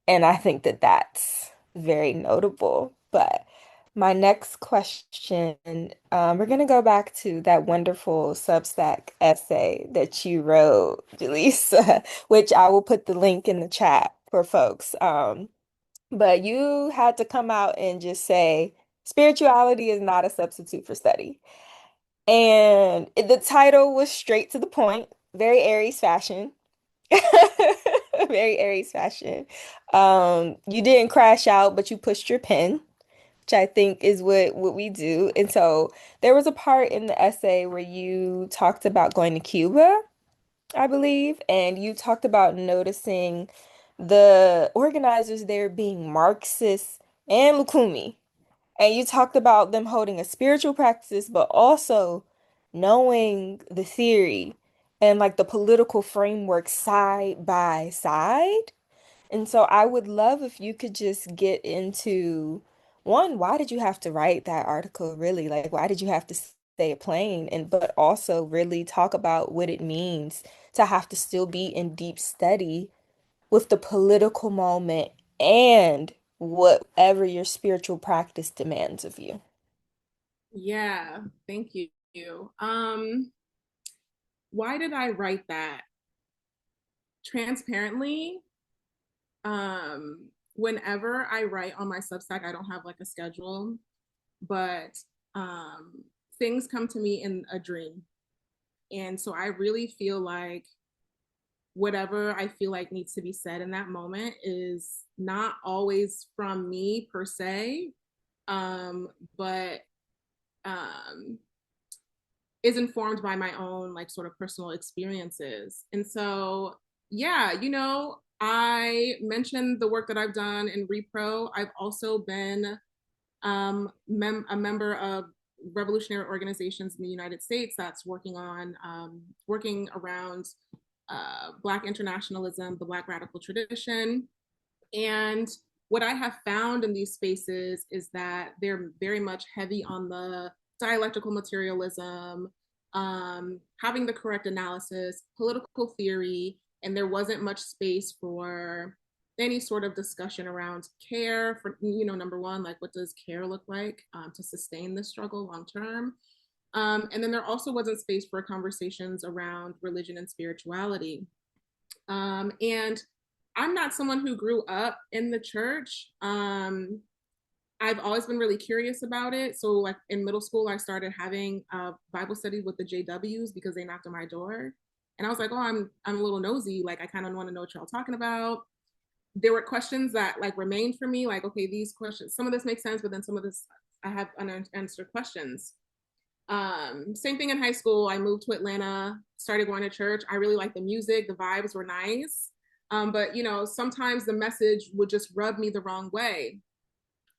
And I think that that's very notable. But my next question, we're going to go back to that wonderful Substack essay that you wrote, Jalessah, which I will put the link in the chat for folks. But you had to come out and just say, spirituality is not a substitute for study. And the title was straight to the point, very Aries fashion. Very Aries fashion. You didn't crash out, but you pushed your pen, which I think is what we do. And so there was a part in the essay where you talked about going to Cuba, I believe, and you talked about noticing the organizers there being Marxists and Lukumi. And you talked about them holding a spiritual practice, but also knowing the theory and like the political framework side by side. And so I would love if you could just get into one, why did you have to write that article really? Like, why did you have to say it plain, and but also really talk about what it means to have to still be in deep study with the political moment and whatever your spiritual practice demands of you. Yeah, thank you. Why did I write that? Transparently, whenever I write on my Substack, I don't have like a schedule, but um, things come to me in a dream. And so I really feel like whatever I feel like needs to be said in that moment is not always from me per se, but um, is informed by my own like sort of personal experiences. And so, yeah, I mentioned the work that I've done in Repro. I've also been a member of revolutionary organizations in the United States that's working around Black internationalism, the Black radical tradition. And what I have found in these spaces is that they're very much heavy on the dialectical materialism, having the correct analysis, political theory, and there wasn't much space for any sort of discussion around care for, number one, like what does care look like to sustain this struggle long term? And then there also wasn't space for conversations around religion and spirituality. And I'm not someone who grew up in the church. I've always been really curious about it. So, like in middle school, I started having Bible study with the JWs because they knocked on my door, and I was like, "Oh, I'm a little nosy. Like, I kind of want to know what y'all talking about." There were questions that like remained for me. Like, okay, these questions, some of this makes sense, but then some of this I have unanswered questions. Same thing in high school. I moved to Atlanta, started going to church. I really liked the music. The vibes were nice. But sometimes the message would just rub me the wrong way.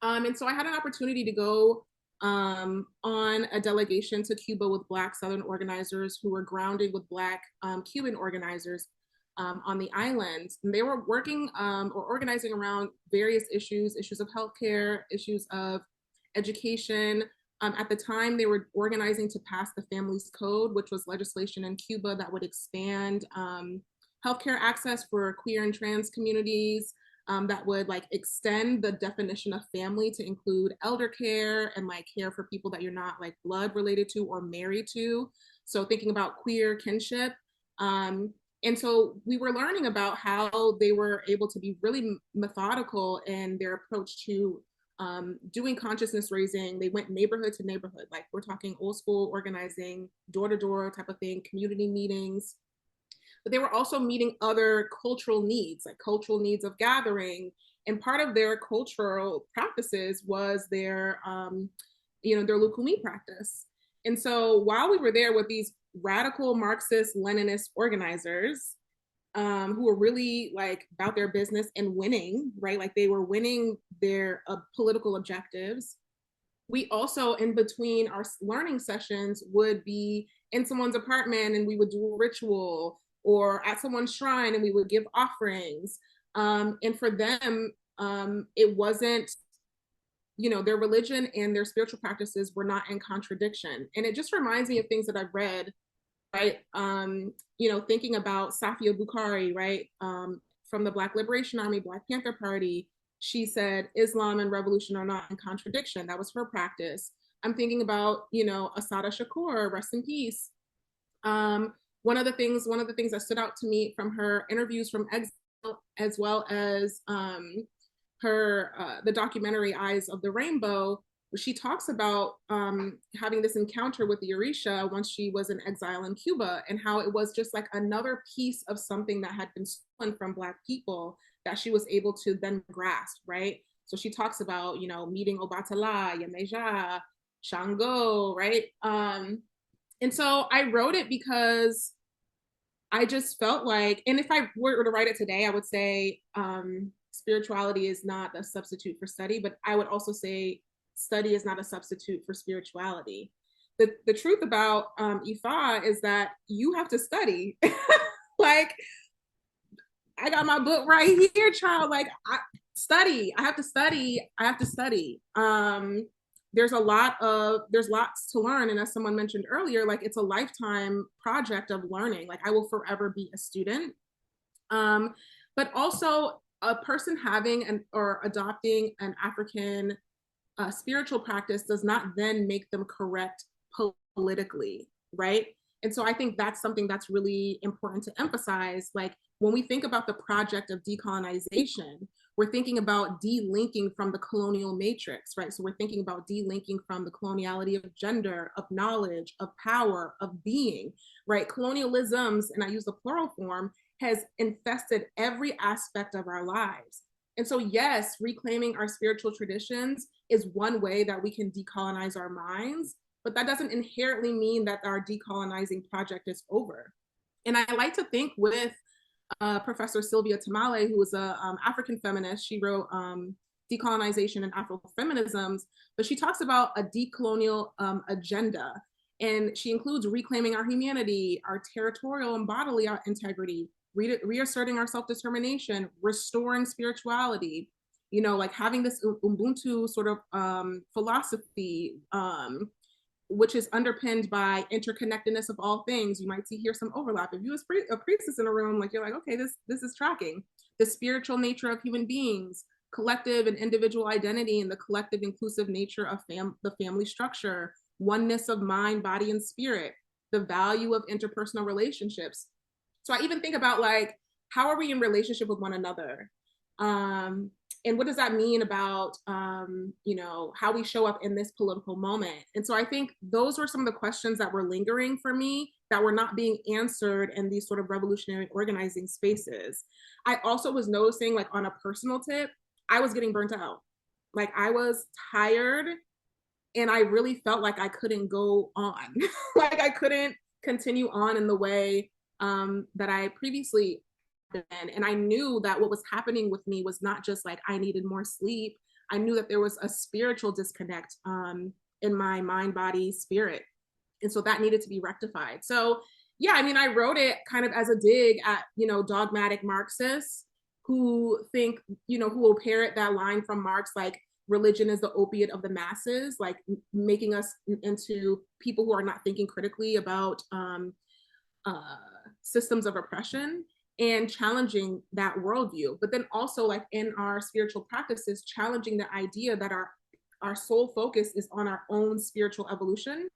And so I had an opportunity to go on a delegation to Cuba with Black Southern organizers who were grounded with Black Cuban organizers on the island. And they were working or organizing around various issues of healthcare, issues of education. At the time, they were organizing to pass the Families Code, which was legislation in Cuba that would expand healthcare access for queer and trans communities, that would like extend the definition of family to include elder care and like care for people that you're not like blood related to or married to. So thinking about queer kinship. And so we were learning about how they were able to be really methodical in their approach to doing consciousness raising. They went neighborhood to neighborhood, like we're talking old school organizing, door to door type of thing, community meetings. But they were also meeting other cultural needs, like cultural needs of gathering. And part of their cultural practices was their Lukumi practice. And so while we were there with these radical Marxist Leninist organizers, who were really like about their business and winning, right? Like they were winning their political objectives. We also, in between our learning sessions, would be in someone's apartment and we would do a ritual, or at someone's shrine and we would give offerings. And for them, it wasn't, their religion and their spiritual practices were not in contradiction. And it just reminds me of things that I've read, right? Thinking about Safia Bukhari, right? From the Black Liberation Army, Black Panther Party, she said Islam and revolution are not in contradiction. That was her practice. I'm thinking about, Assata Shakur, rest in peace. One of the things that stood out to me from her interviews from exile, as well as the documentary Eyes of the Rainbow, where she talks about having this encounter with the Orisha once she was in exile in Cuba, and how it was just like another piece of something that had been stolen from Black people that she was able to then grasp, right? So she talks about, meeting Obatala, Yameja, Shango, right? And so I wrote it because I just felt like, and if I were to write it today, I would say spirituality is not a substitute for study, but I would also say study is not a substitute for spirituality. The truth about Ifa is that you have to study. Like, I got my book right here, child. Like, study. I have to study. I have to study. there's lots to learn. And as someone mentioned earlier, like it's a lifetime project of learning. Like I will forever be a student. Um, but also a person having an or adopting an African spiritual practice does not then make them correct politically, right? And so I think that's something that's really important to emphasize. Like when we think about the project of decolonization, we're thinking about delinking from the colonial matrix, right? So we're thinking about delinking from the coloniality of gender, of knowledge, of power, of being, right? Colonialisms, and I use the plural form, has infested every aspect of our lives. And so, yes, reclaiming our spiritual traditions is one way that we can decolonize our minds, but that doesn't inherently mean that our decolonizing project is over. And I like to think with Professor Sylvia Tamale, who was an African feminist. She wrote Decolonization and Afrofeminisms, but she talks about a decolonial agenda. And she includes reclaiming our humanity, our territorial and bodily integrity, reasserting our self-determination, restoring spirituality, you know, like having this Ubuntu sort of philosophy, which is underpinned by interconnectedness of all things. You might see here some overlap. If you was a priestess in a room, like you're like, okay, this is tracking. The spiritual nature of human beings, collective and individual identity, and the collective inclusive nature of the family structure, oneness of mind, body, and spirit, the value of interpersonal relationships. So I even think about like, how are we in relationship with one another? And what does that mean about you know, how we show up in this political moment? And so I think those were some of the questions that were lingering for me that were not being answered in these sort of revolutionary organizing spaces. I also was noticing, like on a personal tip, I was getting burnt out. Like I was tired and I really felt like I couldn't go on. Like I couldn't continue on in the way that I previously been. And I knew that what was happening with me was not just like I needed more sleep. I knew that there was a spiritual disconnect in my mind, body, spirit. And so that needed to be rectified. So yeah, I mean, I wrote it kind of as a dig at, you know, dogmatic Marxists who think, you know, who will parrot that line from Marx, like religion is the opiate of the masses, like making us into people who are not thinking critically about uh, systems of oppression and challenging that worldview. But then also, like in our spiritual practices, challenging the idea that our sole focus is on our own spiritual evolution,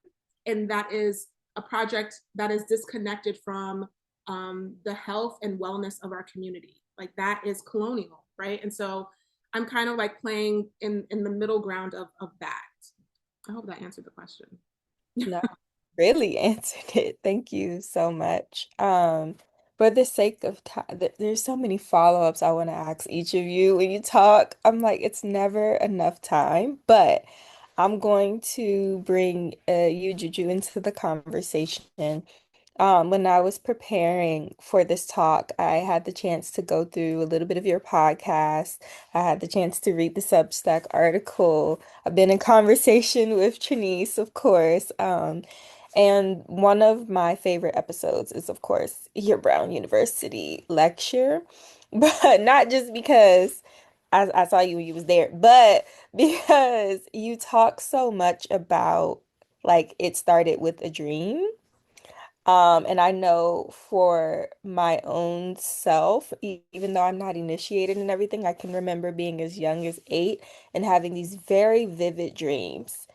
and that is a project that is disconnected from the health and wellness of our community. Like that is colonial, right? And so I'm kind of like playing in the middle ground of that. I hope that answered the question. No, really answered it. Thank you so much. For the sake of time, there's so many follow-ups I want to ask each of you when you talk. I'm like, it's never enough time, but I'm going to bring you, Juju, into the conversation. When I was preparing for this talk, I had the chance to go through a little bit of your podcast. I had the chance to read the Substack article. I've been in conversation with Trinice, of course. And one of my favorite episodes is, of course, your Brown University lecture. But not just because I saw you when you was there, but because you talk so much about like it started with a dream. And I know for my own self, even though I'm not initiated and everything, I can remember being as young as 8 and having these very vivid dreams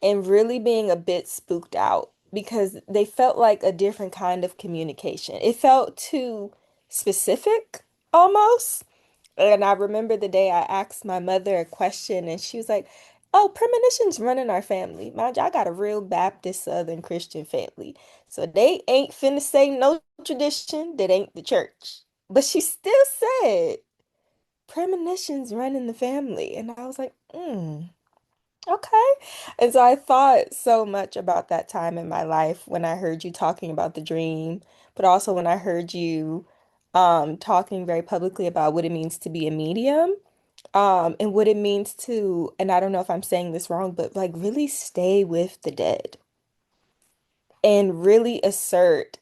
and really being a bit spooked out because they felt like a different kind of communication. It felt too specific almost. And I remember the day I asked my mother a question, and she was like, "Oh, premonitions run in our family. Mind you, I got a real Baptist Southern Christian family. So they ain't finna say no tradition that ain't the church." But she still said, "Premonitions run in the family." And I was like, okay. And so I thought so much about that time in my life when I heard you talking about the dream, but also when I heard you talking very publicly about what it means to be a medium, and what it means to, and I don't know if I'm saying this wrong, but like really stay with the dead and really assert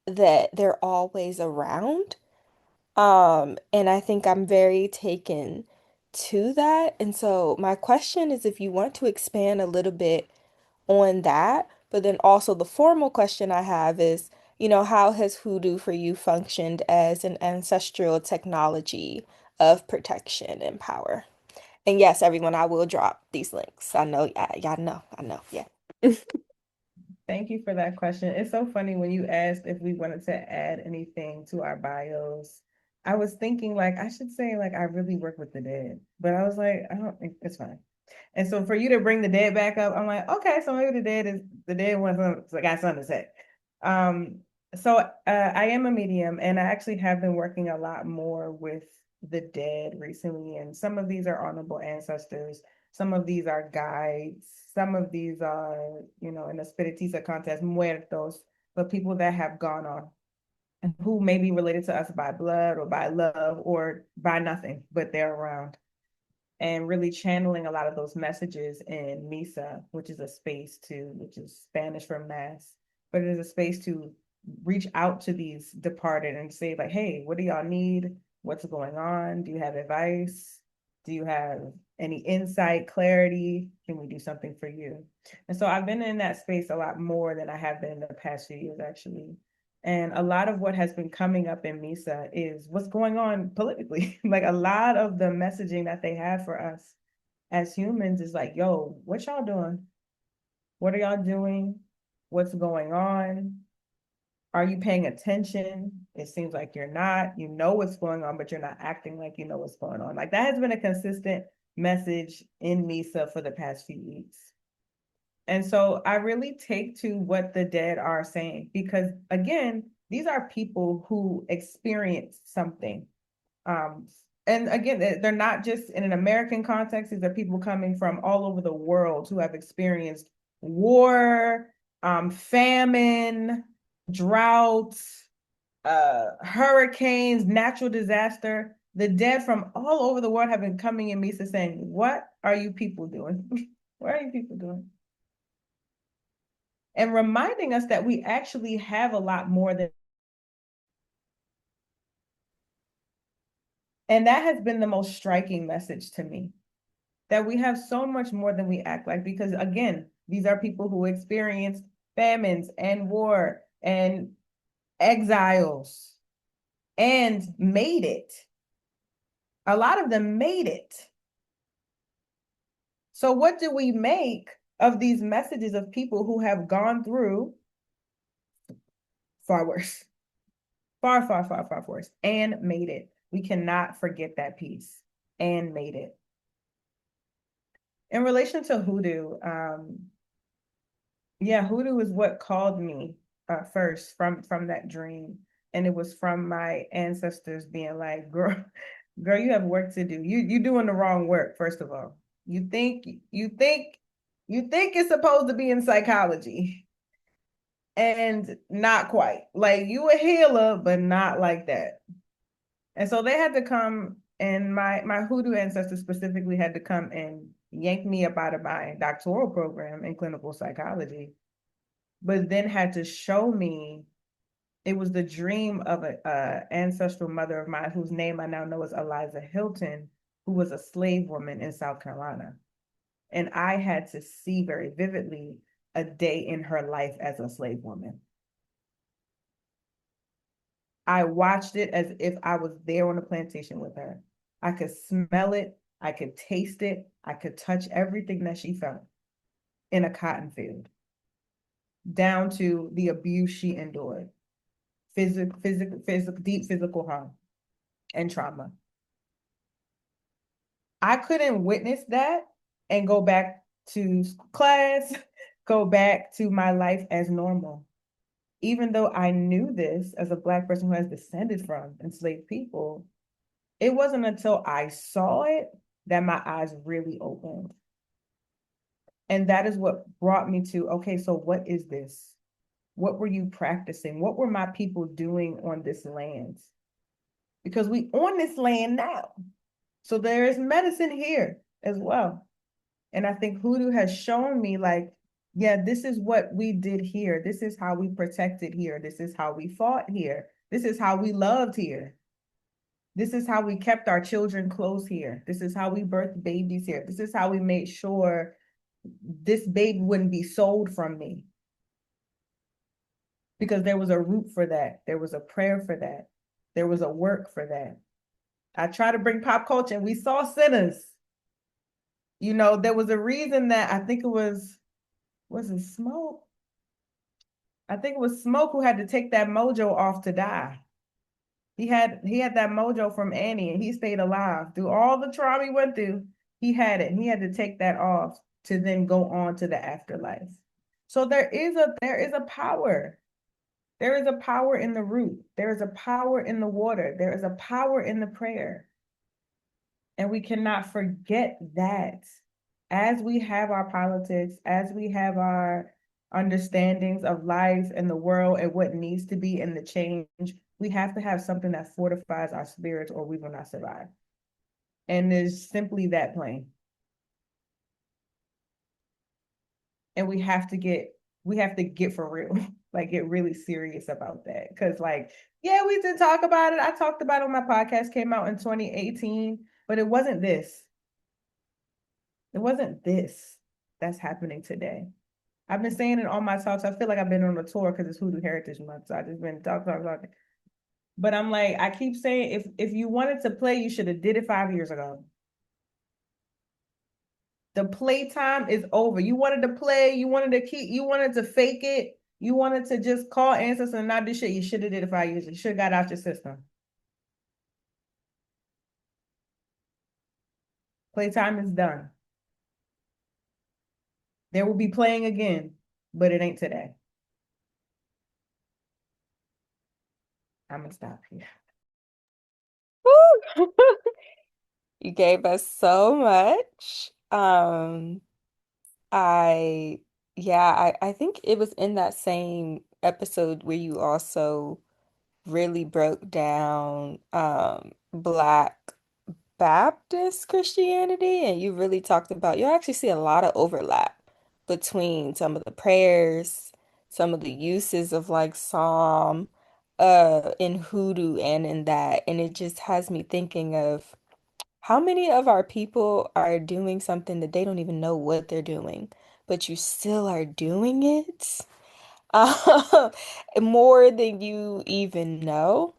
that they're always around. And I think I'm very taken to that. And so my question is if you want to expand a little bit on that, but then also the formal question I have is, how has hoodoo for you functioned as an ancestral technology of protection and power? And yes, everyone, I will drop these links. I know, y'all know, I know, yeah. Thank you for that question. It's so funny when you asked if we wanted to add anything to our bios. I was thinking like I should say like I really work with the dead, but I was like, I don't think it's fine. And so for you to bring the dead back up, I'm like, okay, so maybe the dead one got something to say. Um, I am a medium, and I actually have been working a lot more with the dead recently. And some of these are honorable ancestors, some of these are guides, some of these are, in the Spiritista contest, muertos, but people that have gone on and who may be related to us by blood or by love or by nothing, but they're around and really channeling a lot of those messages in Misa, which is Spanish for mass, but it is a space to reach out to these departed and say like, hey, what do y'all need? What's going on? Do you have advice? Do you have any insight, clarity? Can we do something for you? And so I've been in that space a lot more than I have been in the past few years, actually. And a lot of what has been coming up in Misa is what's going on politically. Like a lot of the messaging that they have for us as humans is like, yo, what y'all doing? What are y'all doing? What's going on? Are you paying attention? It seems like you're not. You know what's going on, but you're not acting like you know what's going on. Like that has been a consistent message in Misa for the past few weeks. And so I really take to what the dead are saying because, again, these are people who experience something. Um, and again, they're not just in an American context, these are people coming from all over the world who have experienced war, famine, droughts, hurricanes, natural disaster. The dead from all over the world have been coming in Misa saying, what are you people doing? What are you people doing? And reminding us that we actually have a lot more than. And that has been the most striking message to me, that we have so much more than we act like, because again, these are people who experienced famines and war and exiles and made it. A lot of them made it. So what do we make of these messages of people who have gone through far worse? Far, far, far, far worse, and made it. We cannot forget that piece, and made it. In relation to hoodoo, yeah, hoodoo is what called me first from that dream, and it was from my ancestors being like, girl, you have work to do. You doing the wrong work. First of all, you think it's supposed to be in psychology, and not quite. Like you a healer, but not like that. And so they had to come, and my hoodoo ancestors specifically had to come and yank me up out of my doctoral program in clinical psychology, but then had to show me it was the dream of a ancestral mother of mine whose name I now know is Eliza Hilton, who was a slave woman in South Carolina. And I had to see very vividly a day in her life as a slave woman. I watched it as if I was there on the plantation with her. I could smell it, I could taste it, I could touch everything that she felt in a cotton field, down to the abuse she endured, deep physical harm and trauma. I couldn't witness that and go back to class, go back to my life as normal. Even though I knew this as a Black person who has descended from enslaved people, it wasn't until I saw it that my eyes really opened. And that is what brought me to, okay, so what is this? What were you practicing? What were my people doing on this land? Because we on this land now. So there is medicine here as well. And I think hoodoo has shown me like, yeah, this is what we did here. This is how we protected here. This is how we fought here. This is how we loved here. This is how we kept our children close here. This is how we birthed babies here. This is how we made sure this baby wouldn't be sold from me. Because there was a root for that. There was a prayer for that. There was a work for that. I try to bring pop culture, and we saw sinners. You know, there was a reason that I think it was it Smoke? I think it was Smoke who had to take that mojo off to die. He had that mojo from Annie, and he stayed alive through all the trauma he went through. He had it, and he had to take that off to then go on to the afterlife. So there is a power. There is a power in the root. There is a power in the water. There is a power in the prayer. And we cannot forget that as we have our politics, as we have our understandings of life and the world and what needs to be in the change, we have to have something that fortifies our spirits or we will not survive. And it's simply that plain. And we have to get for real, like get really serious about that. Cause like, yeah, we did talk about it. I talked about it on my podcast, came out in 2018, but it wasn't this. It wasn't this that's happening today. I've been saying it on my talks. I feel like I've been on a tour because it's Hoodoo Heritage Month. So I just been talking. But I'm like, I keep saying if you wanted to play, you should have did it 5 years ago. The playtime is over. You wanted to play, you wanted to fake it, you wanted to just call ancestors and not do shit. You should have did it 5 years. You should have got out your system. Playtime is done. There will be playing again, but it ain't today. I'm gonna stop here. Woo! You gave us so much. I yeah, I think it was in that same episode where you also really broke down Black Baptist Christianity, and you really talked about, you actually see a lot of overlap between some of the prayers, some of the uses of like Psalm in Hoodoo and in that, and it just has me thinking of how many of our people are doing something that they don't even know what they're doing, but you still are doing it uh, more than you even know.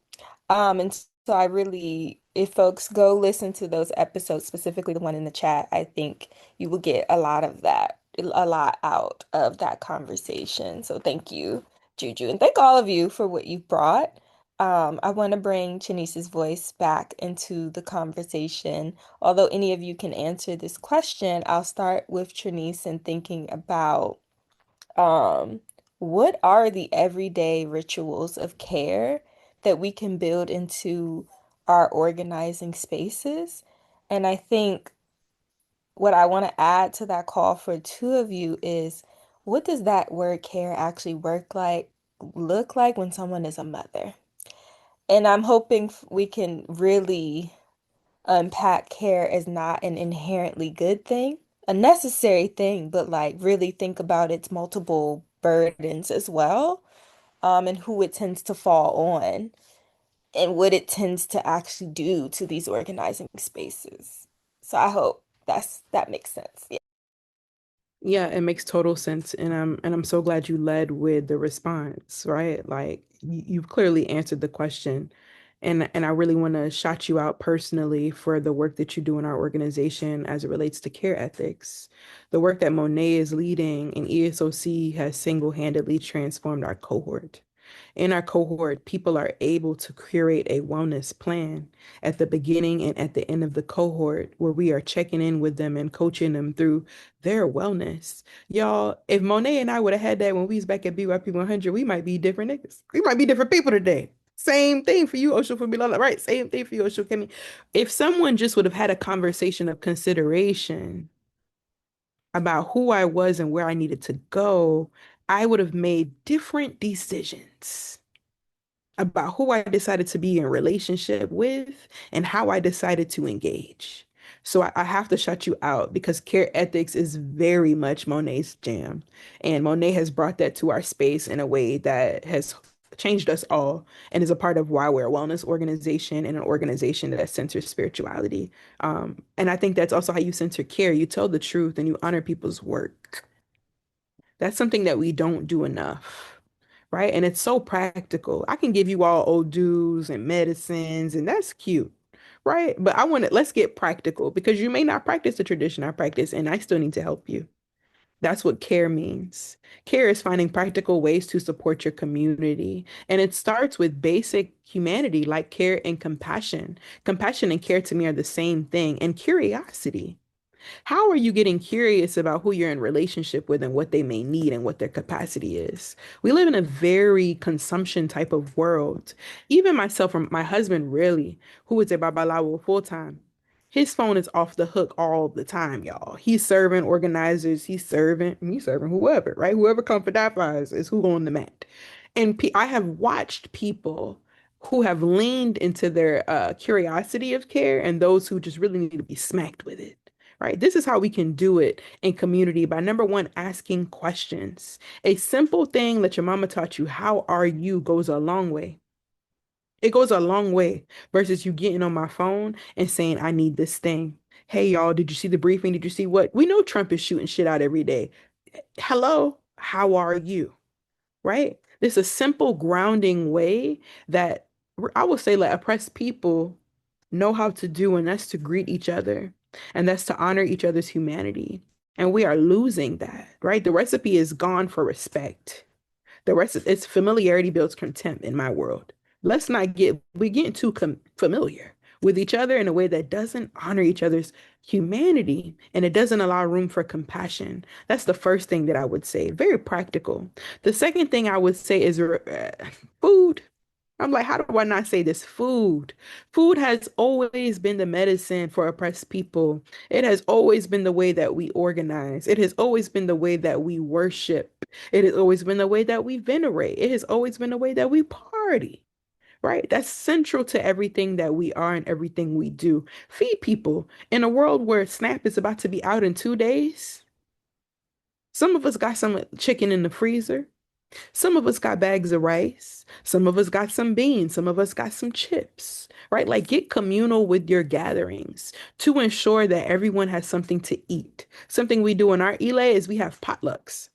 And so I really, if folks go listen to those episodes, specifically the one in the chat, I think you will get a lot of that, a lot out of that conversation. So thank you, Juju, and thank all of you for what you brought. I want to bring Trinice's voice back into the conversation. Although any of you can answer this question, I'll start with Trinice and thinking about um, what are the everyday rituals of care that we can build into our organizing spaces? And I think what I want to add to that call for two of you is, what does that word care actually look like when someone is a mother? And I'm hoping we can really unpack care as not an inherently good thing, a necessary thing, but like really think about its multiple burdens as well, and who it tends to fall on and what it tends to actually do to these organizing spaces. So I hope that makes sense. Yeah. Yeah, it makes total sense, and I'm so glad you led with the response, right? Like you've clearly answered the question, and I really want to shout you out personally for the work that you do in our organization as it relates to care ethics. The work that Monaye is leading in ESOC has single-handedly transformed our cohort. In our cohort, people are able to curate a wellness plan at the beginning and at the end of the cohort where we are checking in with them and coaching them through their wellness. Y'all, if Monaye and I would have had that when we was back at BYP 100, we might be different niggas. We might be different people today. Same thing for you, Osho, for me, Lala. Right? Same thing for you, Osho, Kemi. If someone just would have had a conversation of consideration about who I was and where I needed to go, I would have made different decisions about who I decided to be in relationship with and how I decided to engage. So I have to shut you out because care ethics is very much Monet's jam. And Monaye has brought that to our space in a way that has changed us all, and is a part of why we're a wellness organization and an organization that centers spirituality. And I think that's also how you center care. You tell the truth and you honor people's work. That's something that we don't do enough, right? And it's so practical. I can give you all old dues and medicines, and that's cute, right? But let's get practical because you may not practice the tradition I practice, and I still need to help you. That's what care means. Care is finding practical ways to support your community. And it starts with basic humanity like care and compassion. Compassion and care to me are the same thing, and curiosity. How are you getting curious about who you're in relationship with and what they may need and what their capacity is? We live in a very consumption type of world. Even myself or my husband, really, who is a babalawo full time, his phone is off the hook all the time, y'all. He's serving organizers, he's serving whoever, right? Whoever come for that prize is who on the mat. And I have watched people who have leaned into their curiosity of care and those who just really need to be smacked with it. Right. This is how we can do it in community by number one, asking questions. A simple thing that your mama taught you, how are you, goes a long way. It goes a long way versus you getting on my phone and saying, I need this thing. Hey, y'all, did you see the briefing? Did you see what? We know Trump is shooting shit out every day. Hello, how are you? Right? This is a simple grounding way that I would say like oppressed people know how to do, and that's to greet each other, and that's to honor each other's humanity. And we are losing that, right? The recipe is gone for respect. The rest of it's familiarity builds contempt in my world. Let's not we're getting too familiar with each other in a way that doesn't honor each other's humanity and it doesn't allow room for compassion. That's the first thing that I would say. Very practical. The second thing I would say is food. I'm like, how do I not say this? Food. Food has always been the medicine for oppressed people. It has always been the way that we organize. It has always been the way that we worship. It has always been the way that we venerate. It has always been the way that we party, right? That's central to everything that we are and everything we do. Feed people. In a world where SNAP is about to be out in 2 days, some of us got some chicken in the freezer. Some of us got bags of rice. Some of us got some beans. Some of us got some chips, right? Like get communal with your gatherings to ensure that everyone has something to eat. Something we do in our Elay is we have potlucks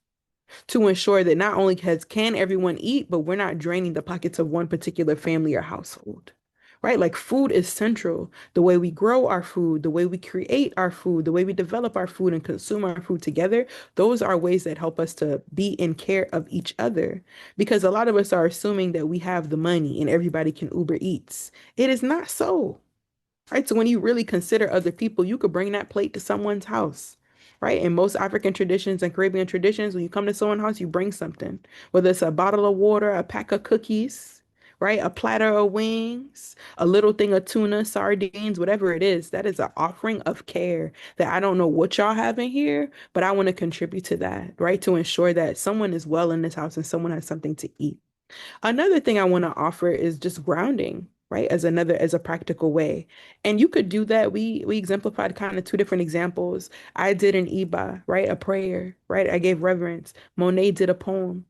to ensure that not only can everyone eat, but we're not draining the pockets of one particular family or household. Right? Like food is central. The way we grow our food, the way we create our food, the way we develop our food and consume our food together, those are ways that help us to be in care of each other. Because a lot of us are assuming that we have the money and everybody can Uber Eats. It is not so. Right? So when you really consider other people, you could bring that plate to someone's house. Right? In most African traditions and Caribbean traditions, when you come to someone's house, you bring something, whether it's a bottle of water, a pack of cookies, right? A platter of wings, a little thing of tuna, sardines, whatever it is. That is an offering of care that I don't know what y'all have in here, but I want to contribute to that, right? To ensure that someone is well in this house and someone has something to eat. Another thing I want to offer is just grounding, right? As a practical way. And you could do that. We exemplified kind of two different examples. I did an Iba, right? A prayer, right? I gave reverence. Monet did a poem.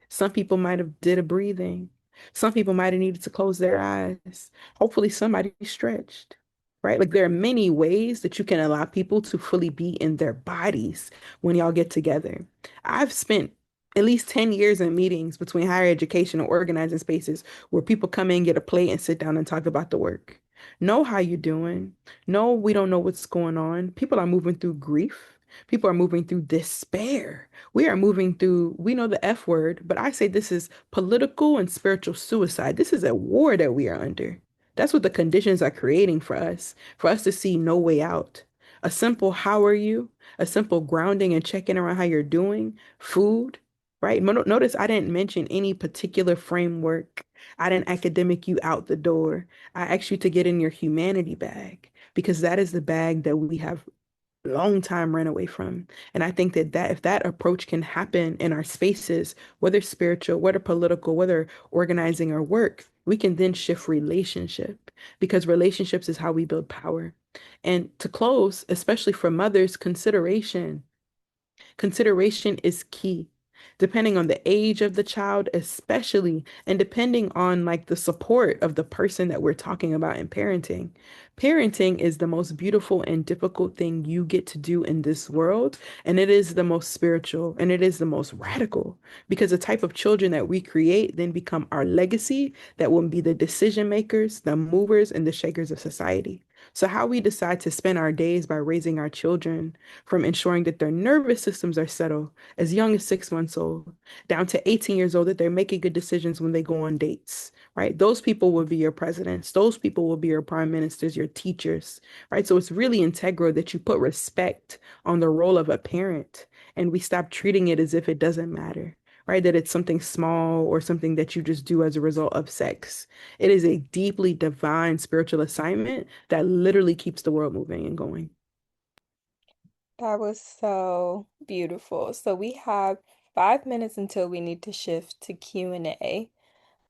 Some people might have did a breathing. Some people might have needed to close their eyes. Hopefully somebody stretched. Right? Like there are many ways that you can allow people to fully be in their bodies when y'all get together. I've spent at least 10 years in meetings between higher education and organizing spaces where people come in, get a plate, and sit down and talk about the work. Know how you doing. No, we don't know what's going on. People are moving through grief. People are moving through despair. We are moving through, we know the F word, but I say this is political and spiritual suicide. This is a war that we are under. That's what the conditions are creating for us to see no way out. A simple how are you? A simple grounding and checking around how you're doing, food, right? Notice I didn't mention any particular framework. I didn't academic you out the door. I asked you to get in your humanity bag because that is the bag that we have long time ran away from. And I think that if that approach can happen in our spaces, whether spiritual, whether political, whether organizing or work, we can then shift relationship because relationships is how we build power. And to close, especially for mothers, consideration is key. depending on the age of the child, especially, and depending on like the support of the person that we're talking about in parenting. Parenting is the most beautiful and difficult thing you get to do in this world, and it is the most spiritual and it is the most radical because the type of children that we create then become our legacy that will be the decision makers, the movers, and the shakers of society. So, how we decide to spend our days by raising our children, from ensuring that their nervous systems are settled as young as 6 months old, down to 18 years old, that they're making good decisions when they go on dates, right? Those people will be your presidents. Those people will be your prime ministers, your teachers, right? So it's really integral that you put respect on the role of a parent and we stop treating it as if it doesn't matter. Right, that it's something small or something that you just do as a result of sex. It is a deeply divine spiritual assignment that literally keeps the world moving and going. That was so beautiful. So we have 5 minutes until we need to shift to Q&A.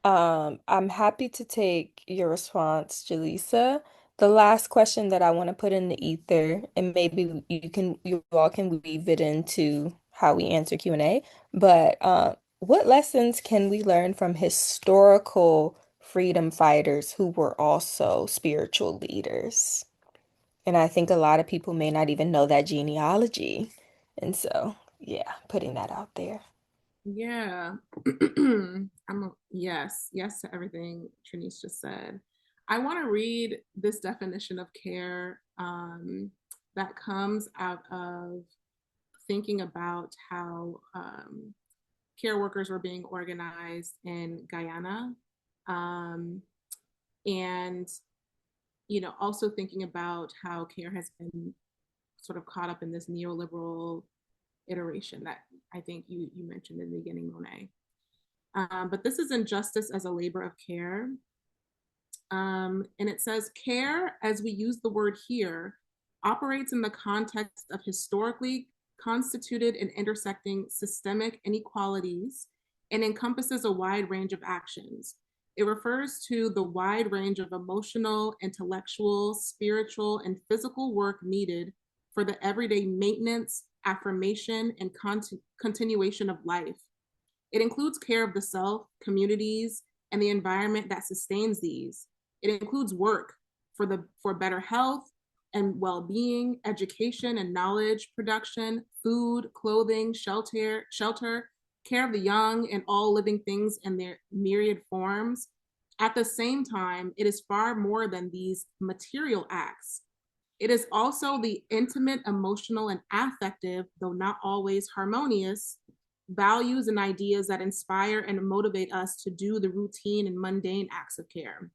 I'm happy to take your response, Jalessah. The last question that I want to put in the ether, and maybe you all can weave it into how we answer Q&A, but what lessons can we learn from historical freedom fighters who were also spiritual leaders? And I think a lot of people may not even know that genealogy. And so, yeah, putting that out there. Yeah. Yes to everything Trinice just said. I want to read this definition of care that comes out of thinking about how care workers were being organized in Guyana. Um, and, also thinking about how care has been sort of caught up in this neoliberal iteration that I think you mentioned in the beginning, Monaye. But this is injustice as a labor of care. And it says care, as we use the word here, operates in the context of historically constituted and intersecting systemic inequalities and encompasses a wide range of actions. It refers to the wide range of emotional, intellectual, spiritual, and physical work needed for the everyday maintenance, affirmation, and continuation of life. It includes care of the self, communities, and the environment that sustains these. It includes work for better health and well-being, education and knowledge production, food, clothing, shelter, care of the young and all living things in their myriad forms. At the same time, it is far more than these material acts. It is also the intimate, emotional, and affective, though not always harmonious, values and ideas that inspire and motivate us to do the routine and mundane acts of care.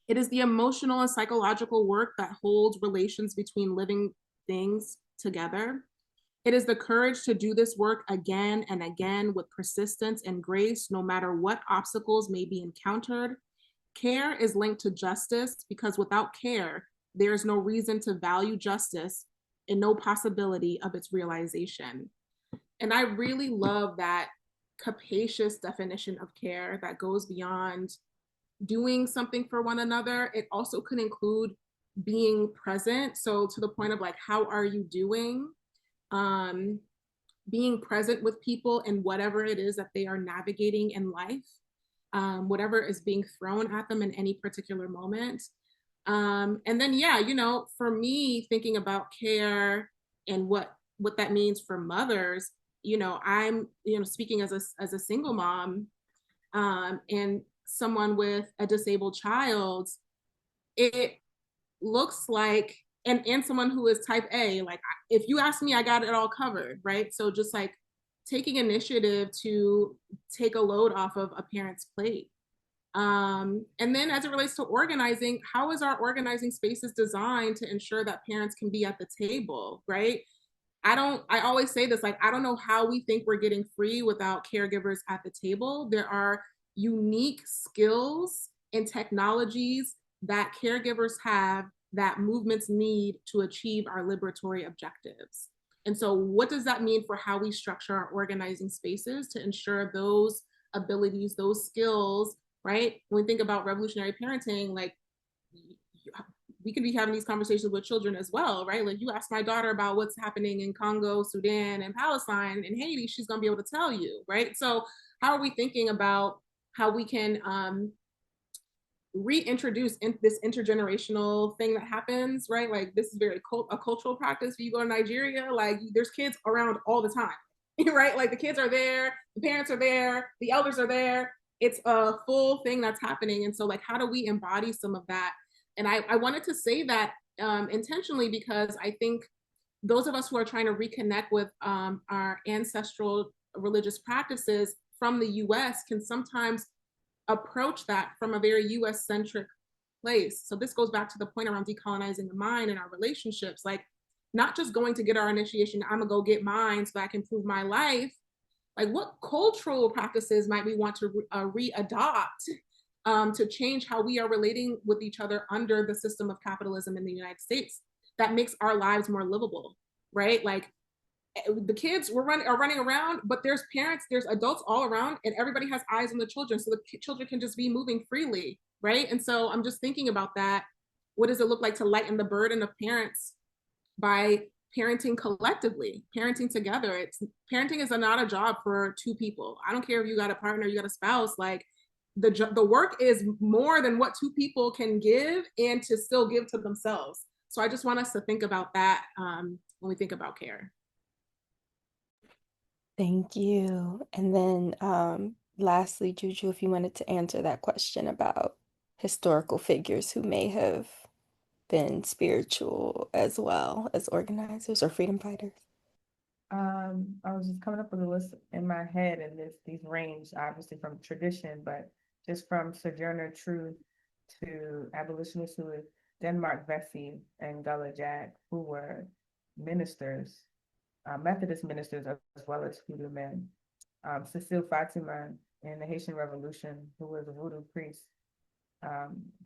It is the emotional and psychological work that holds relations between living things together. It is the courage to do this work again and again with persistence and grace, no matter what obstacles may be encountered. Care is linked to justice because without care, there is no reason to value justice and no possibility of its realization. And I really love that capacious definition of care that goes beyond doing something for one another. It also could include being present. So to the point of like, how are you doing? Being present with people and whatever it is that they are navigating in life, whatever is being thrown at them in any particular moment. And then, yeah, for me, thinking about care and what that means for mothers, I'm, speaking as a single mom, and someone with a disabled child, it looks like, and someone who is type A, like if you ask me, I got it all covered, right? So just like taking initiative to take a load off of a parent's plate. And then as it relates to organizing, how is our organizing spaces designed to ensure that parents can be at the table, right? I always say this, like, I don't know how we think we're getting free without caregivers at the table. There are unique skills and technologies that caregivers have that movements need to achieve our liberatory objectives. And so, what does that mean for how we structure our organizing spaces to ensure those abilities, those skills, right? When we think about revolutionary parenting, like we can be having these conversations with children as well, right? Like you ask my daughter about what's happening in Congo, Sudan, and Palestine, and Haiti, she's going to be able to tell you, right? So how are we thinking about how we can reintroduce this intergenerational thing that happens, right? Like this is very a cultural practice. If you go to Nigeria, like there's kids around all the time, right? Like the kids are there, the parents are there, the elders are there. It's a full thing that's happening. And so like, how do we embody some of that? And I wanted to say that intentionally because I think those of us who are trying to reconnect with our ancestral religious practices from the US can sometimes approach that from a very US centric place. So this goes back to the point around decolonizing the mind and our relationships, like not just going to get our initiation, I'm gonna go get mine so I can improve my life. Like what cultural practices might we want to re-adopt to change how we are relating with each other under the system of capitalism in the United States that makes our lives more livable, right? Like the kids are running around, but there's parents, there's adults all around, and everybody has eyes on the children, so the children can just be moving freely, right? And so I'm just thinking about that. What does it look like to lighten the burden of parents by parenting collectively, parenting together? It's parenting is not a job for two people. I don't care if you got a partner, you got a spouse. Like the work is more than what two people can give and to still give to themselves. So I just want us to think about that when we think about care. Thank you. And then lastly, Juju, if you wanted to answer that question about historical figures who may have been spiritual as well as organizers or freedom fighters. I was just coming up with a list in my head, and these range obviously from tradition, but just from Sojourner Truth to abolitionists who were Denmark Vesey and Gullah Jack, who were ministers, Methodist ministers as well as Hoodoo men. Cecile Fatima in the Haitian Revolution, who was a voodoo priest.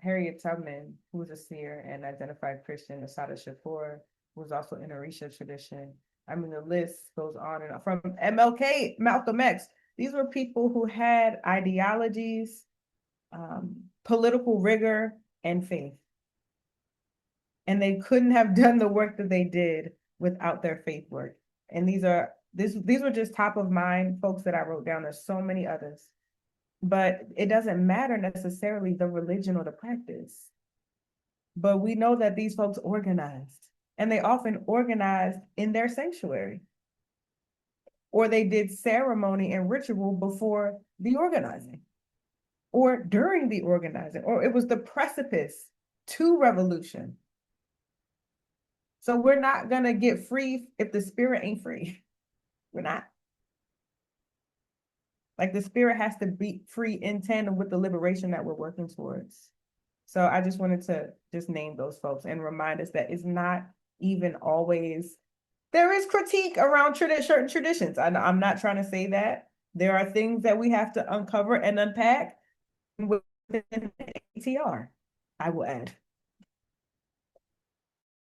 Harriet Tubman, who was a seer and identified Christian. Assata Shakur, who was also in Orisha tradition. I mean, the list goes on and on. From MLK, Malcolm X, these were people who had ideologies, political rigor, and faith. And they couldn't have done the work that they did without their faith work. And these were just top of mind folks that I wrote down. There's so many others. But it doesn't matter necessarily the religion or the practice. But we know that these folks organized, and they often organized in their sanctuary, or they did ceremony and ritual before the organizing, or during the organizing, or it was the precipice to revolution. So we're not gonna get free if the spirit ain't free. We're not. Like the spirit has to be free in tandem with the liberation that we're working towards. So I just wanted to just name those folks and remind us that it's not even always, there is critique around certain traditions. I'm not trying to say that. There are things that we have to uncover and unpack within ATR, I will add.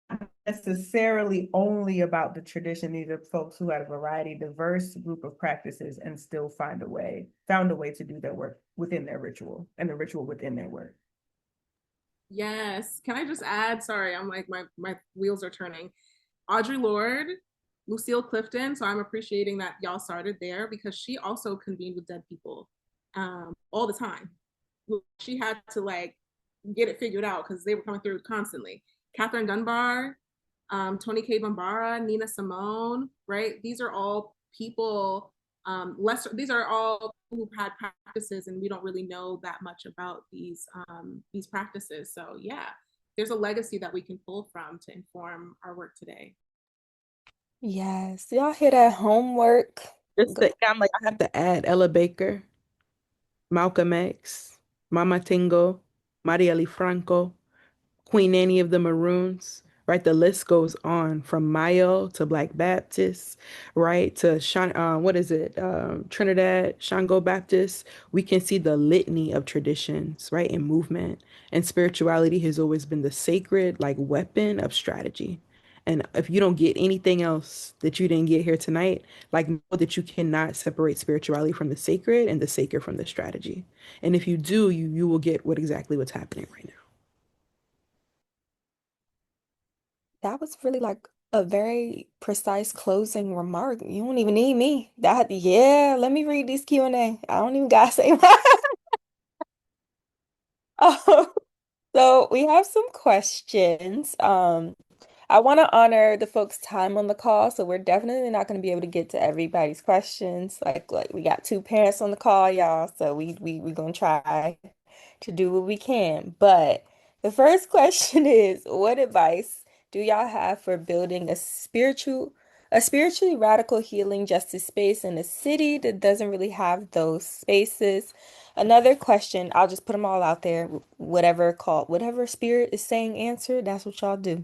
Not necessarily only about the tradition. These are folks who had a variety, diverse group of practices and still found a way to do their work within their ritual and the ritual within their work. Yes. Can I just add? Sorry, I'm like my wheels are turning. Audre Lorde, Lucille Clifton. So I'm appreciating that y'all started there because she also convened with dead people all the time. She had to like get it figured out because they were coming through constantly. Catherine Dunbar, Toni K. Bambara, Nina Simone, right? These are all people these are all who've had practices and we don't really know that much about these practices. So yeah, there's a legacy that we can pull from to inform our work today. Yes, y'all hear that homework? I'm like, I have to add Ella Baker, Malcolm X, Mama Tingo, Marielle Franco, Queen Annie of the Maroons, right? The list goes on from Mayo to Black Baptists, right? To what is it? Trinidad, Shango Baptist. We can see the litany of traditions, right? And movement. And spirituality has always been the sacred, like, weapon of strategy. And if you don't get anything else that you didn't get here tonight, like, know that you cannot separate spirituality from the sacred and the sacred from the strategy. And if you do, you will get exactly what's happening right now. that was really like a very precise closing remark. You don't even need me. That, yeah, let me read these Q&A. I don't even gotta say much. So we have some questions. I want to honor the folks' time on the call, so we're definitely not going to be able to get to everybody's questions. Like we got two parents on the call, y'all, so we gonna try to do what we can. But the first question is, what advice do y'all have for building a spiritually radical healing justice space in a city that doesn't really have those spaces? Another question, I'll just put them all out there, whatever spirit is saying answer, that's what y'all do.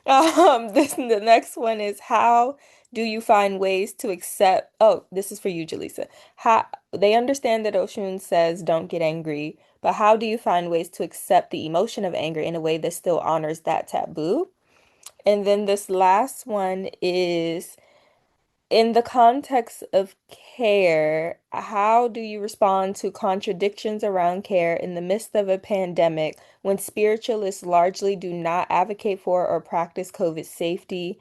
The next one is, how do you find ways to accept? Oh, this is for you, Jalessah. How they understand that Oshun says don't get angry, but how do you find ways to accept the emotion of anger in a way that still honors that taboo? And then this last one is, in the context of care, how do you respond to contradictions around care in the midst of a pandemic when spiritualists largely do not advocate for or practice COVID safety,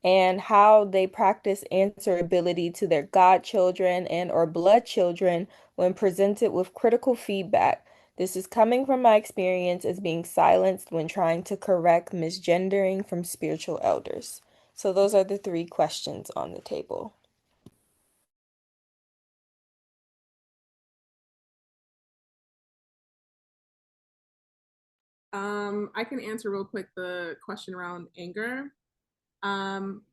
and how they practice answerability to their godchildren and or blood children when presented with critical feedback? This is coming from my experience as being silenced when trying to correct misgendering from spiritual elders. So those are the three questions on the table. I can answer real quick the question around anger. Um,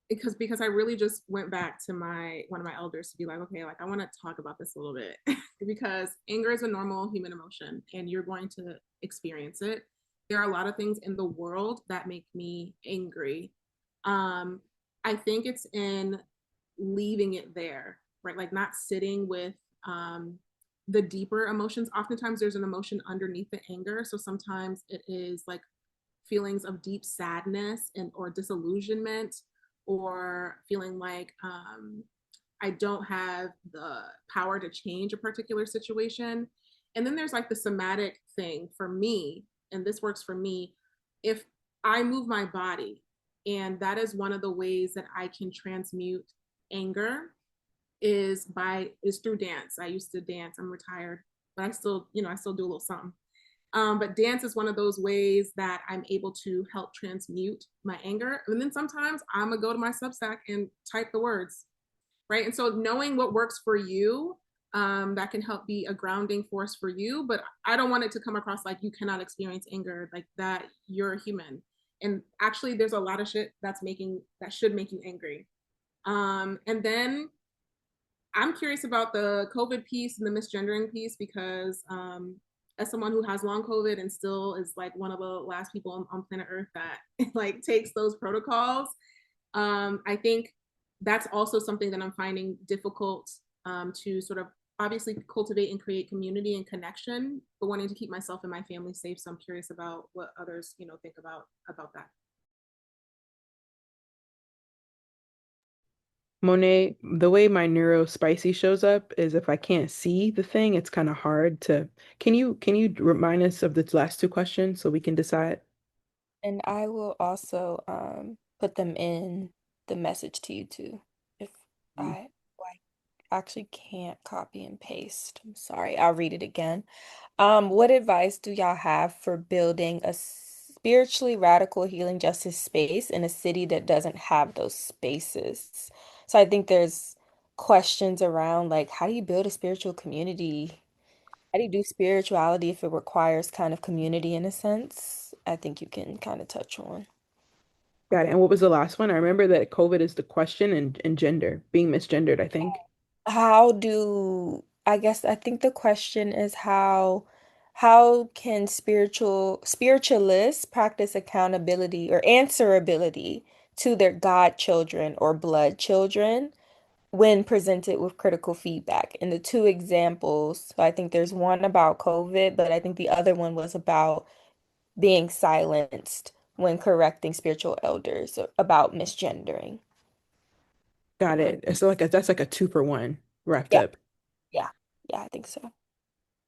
because I really just went back to my one of my elders to be like, okay, like I want to talk about this a little bit because anger is a normal human emotion and you're going to experience it. There are a lot of things in the world that make me angry. Um, I think it's in leaving it there, right? Like not sitting with the deeper emotions. Oftentimes there's an emotion underneath the anger. So sometimes it is like feelings of deep sadness and or disillusionment, or feeling like I don't have the power to change a particular situation. And then there's like the somatic thing for me, and this works for me. If I move my body, and that is one of the ways that I can transmute anger, is through dance. I used to dance. I'm retired, but I still, I still do a little something. But dance is one of those ways that I'm able to help transmute my anger. And then sometimes I'm gonna go to my Substack and type the words, right? And so knowing what works for you, that can help be a grounding force for you. But I don't want it to come across like you cannot experience anger, like that you're a human. And actually, there's a lot of shit that should make you angry. And then I'm curious about the COVID piece and the misgendering piece because as someone who has long COVID and still is like one of the last people on planet Earth that like takes those protocols, I think that's also something that I'm finding difficult to sort of obviously cultivate and create community and connection, but wanting to keep myself and my family safe. So I'm curious about what others, think about that. Monet, the way my neuro spicy shows up is if I can't see the thing, it's kind of hard to. Can you remind us of the last two questions so we can decide? And I will also put them in the message to you too. If I actually can't copy and paste. I'm sorry. I'll read it again. What advice do y'all have for building a spiritually radical healing justice space in a city that doesn't have those spaces? So I think there's questions around like, how do you build a spiritual community? How do you do spirituality if it requires kind of community in a sense? I think you can kind of touch on. Got it. And what was the last one? I remember that COVID is the question and gender, being misgendered, I think. I guess I think the question is how can spiritualists practice accountability or answerability to their godchildren or blood children when presented with critical feedback? And the two examples, so I think there's one about COVID, but I think the other one was about being silenced when correcting spiritual elders about misgendering. Got it. So that's like a two for one wrapped Yeah, up. yeah, yeah, I think so.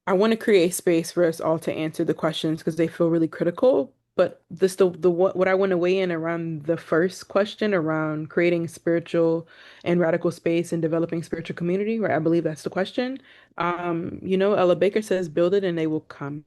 I want to create space for us all to answer the questions because they feel really critical. But this the what I want to weigh in around the first question around creating spiritual and radical space and developing spiritual community, right? I believe that's the question. Ella Baker says, build it and they will come.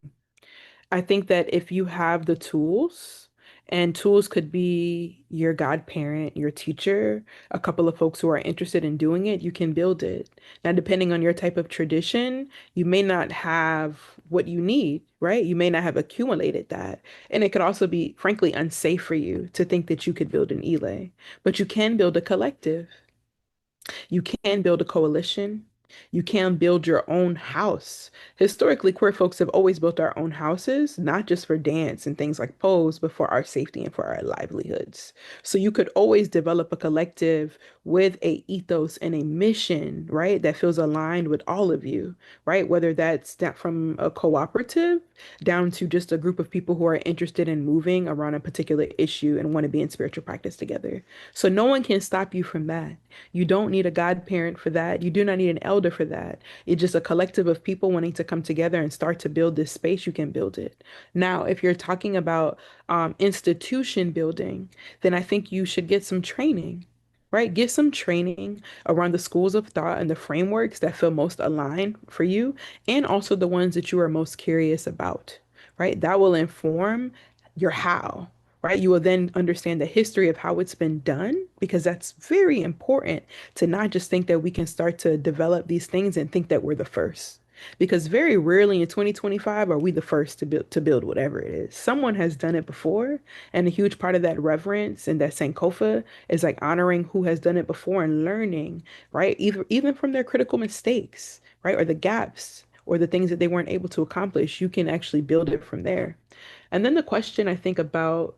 I think that if you have the tools, and tools could be your godparent, your teacher, a couple of folks who are interested in doing it, you can build it. Now, depending on your type of tradition, you may not have what you need, right? You may not have accumulated that. And it could also be, frankly, unsafe for you to think that you could build an Elay, but you can build a collective. You can build a coalition. You can build your own house. Historically, queer folks have always built our own houses, not just for dance and things like pose, but for our safety and for our livelihoods. So you could always develop a collective with a ethos and a mission, right, that feels aligned with all of you, right? Whether that's from a cooperative down to just a group of people who are interested in moving around a particular issue and want to be in spiritual practice together. So no one can stop you from that. You don't need a godparent for that. You do not need an elder for that. It's just a collective of people wanting to come together and start to build this space. You can build it. Now, if you're talking about institution building, then I think you should get some training, right? Get some training around the schools of thought and the frameworks that feel most aligned for you, and also the ones that you are most curious about, right? That will inform your how, right? You will then understand the history of how it's been done, because that's very important to not just think that we can start to develop these things and think that we're the first. Because very rarely in 2025 are we the first to build whatever it is. Someone has done it before, and a huge part of that reverence and that Sankofa is like honoring who has done it before and learning, right? Even from their critical mistakes, right? Or the gaps or the things that they weren't able to accomplish, you can actually build it from there. And then the question I think about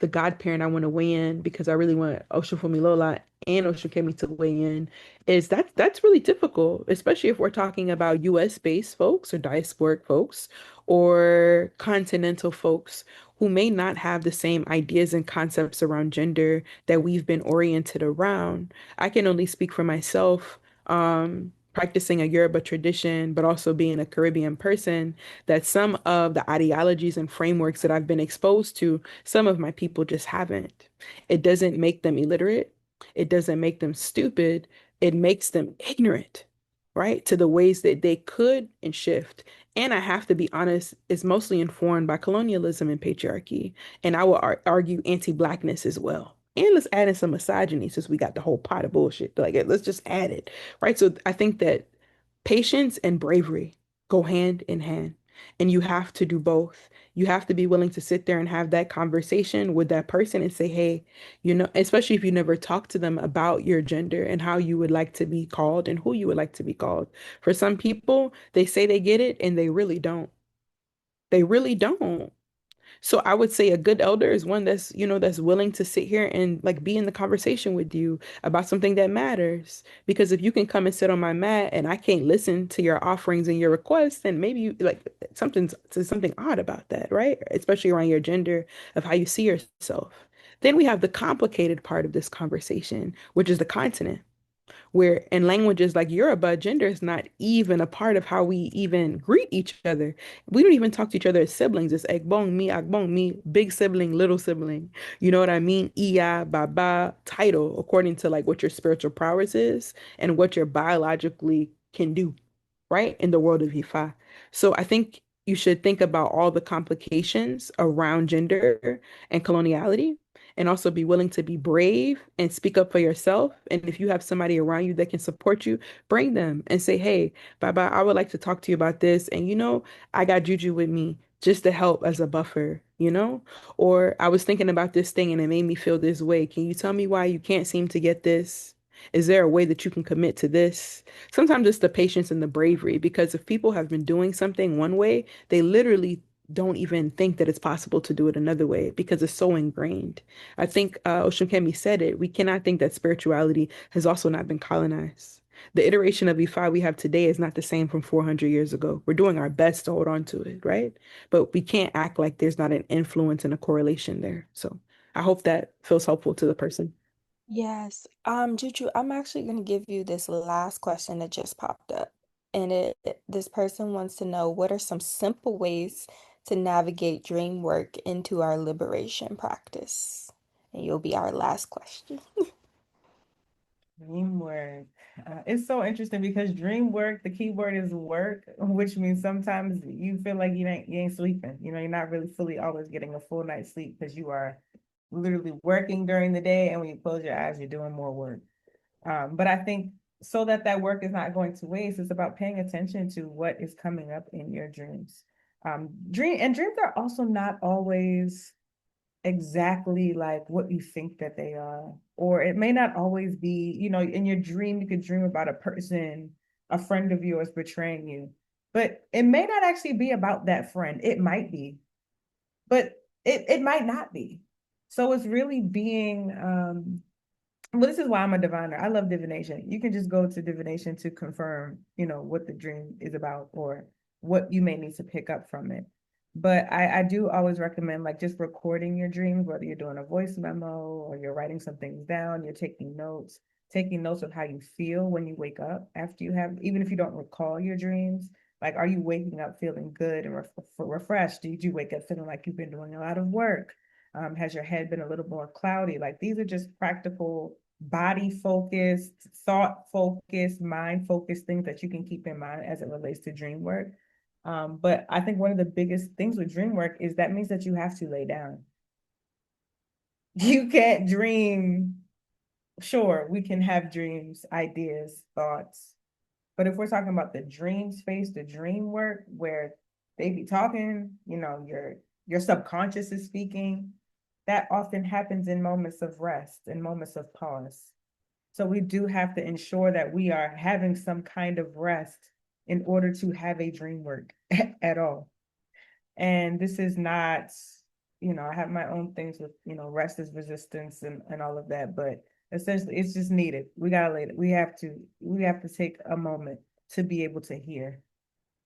the godparent I want to weigh in, because I really want Oshofumilola and Oshokemi to weigh in, is that's really difficult, especially if we're talking about US based folks or diasporic folks or continental folks who may not have the same ideas and concepts around gender that we've been oriented around. I can only speak for myself, practicing a Yoruba tradition, but also being a Caribbean person, that some of the ideologies and frameworks that I've been exposed to, some of my people just haven't. It doesn't make them illiterate. It doesn't make them stupid. It makes them ignorant, right? To the ways that they could and shift. And I have to be honest, it's mostly informed by colonialism and patriarchy. And I will argue anti-blackness as well. And let's add in some misogyny, since we got the whole pot of bullshit. Like, let's just add it, right? So I think that patience and bravery go hand in hand. And you have to do both. You have to be willing to sit there and have that conversation with that person and say, hey, especially if you never talk to them about your gender and how you would like to be called and who you would like to be called. For some people, they say they get it and they really don't. They really don't. So I would say a good elder is one that's willing to sit here and like be in the conversation with you about something that matters. Because if you can come and sit on my mat and I can't listen to your offerings and your requests, then maybe there's something odd about that, right? Especially around your gender, of how you see yourself. Then we have the complicated part of this conversation, which is the continent, where in languages like Yoruba, gender is not even a part of how we even greet each other. We don't even talk to each other as siblings. It's agbon mi, big sibling, little sibling. You know what I mean? Iya, baba, title, according to like what your spiritual prowess is and what your biologically can do, right? In the world of Ifa. So I think you should think about all the complications around gender and coloniality, and also be willing to be brave and speak up for yourself. And if you have somebody around you that can support you, bring them and say, hey, Baba, I would like to talk to you about this. And I got Juju with me just to help as a buffer. Or I was thinking about this thing and it made me feel this way. Can you tell me why you can't seem to get this? Is there a way that you can commit to this? Sometimes it's the patience and the bravery, because if people have been doing something one way, they literally don't even think that it's possible to do it another way because it's so ingrained. I think Oshunkemi said it. We cannot think that spirituality has also not been colonized. The iteration of Ifa we have today is not the same from 400 years ago. We're doing our best to hold on to it, right? But we can't act like there's not an influence and a correlation there. So I hope that feels helpful to the person. Yes. Juju, I'm actually going to give you this last question that just popped up. And this person wants to know, what are some simple ways to navigate dream work into our liberation practice? And you'll be our last question. Dream work. It's so interesting because dream work, the key word is work, which means sometimes you feel like you ain't sleeping. You know, you're not really fully always getting a full night's sleep because you are literally working during the day, and when you close your eyes, you're doing more work. But I think so that that work is not going to waste, it's about paying attention to what is coming up in your dreams. Dreams are also not always exactly like what you think that they are. Or it may not always be, you know, in your dream, you could dream about a person, a friend of yours betraying you, but it may not actually be about that friend. It might be, but it might not be. So it's really being well, this is why I'm a diviner. I love divination. You can just go to divination to confirm, you know, what the dream is about or what you may need to pick up from it. But I do always recommend like just recording your dreams, whether you're doing a voice memo or you're writing some things down, you're taking notes of how you feel when you wake up after you have, even if you don't recall your dreams. Like, are you waking up feeling good and refreshed? Did you wake up feeling like you've been doing a lot of work? Has your head been a little more cloudy? Like, these are just practical body focused, thought focused, mind focused things that you can keep in mind as it relates to dream work. But I think one of the biggest things with dream work is that means that you have to lay down. You can't dream. Sure, we can have dreams, ideas, thoughts. But if we're talking about the dream space, the dream work where they be talking, you know, your subconscious is speaking, that often happens in moments of rest, in moments of pause. So we do have to ensure that we are having some kind of rest in order to have a dream work at all. And this is not, you know, I have my own things with, you know, rest is resistance and all of that, but essentially it's just needed. We gotta lay it. We have to take a moment to be able to hear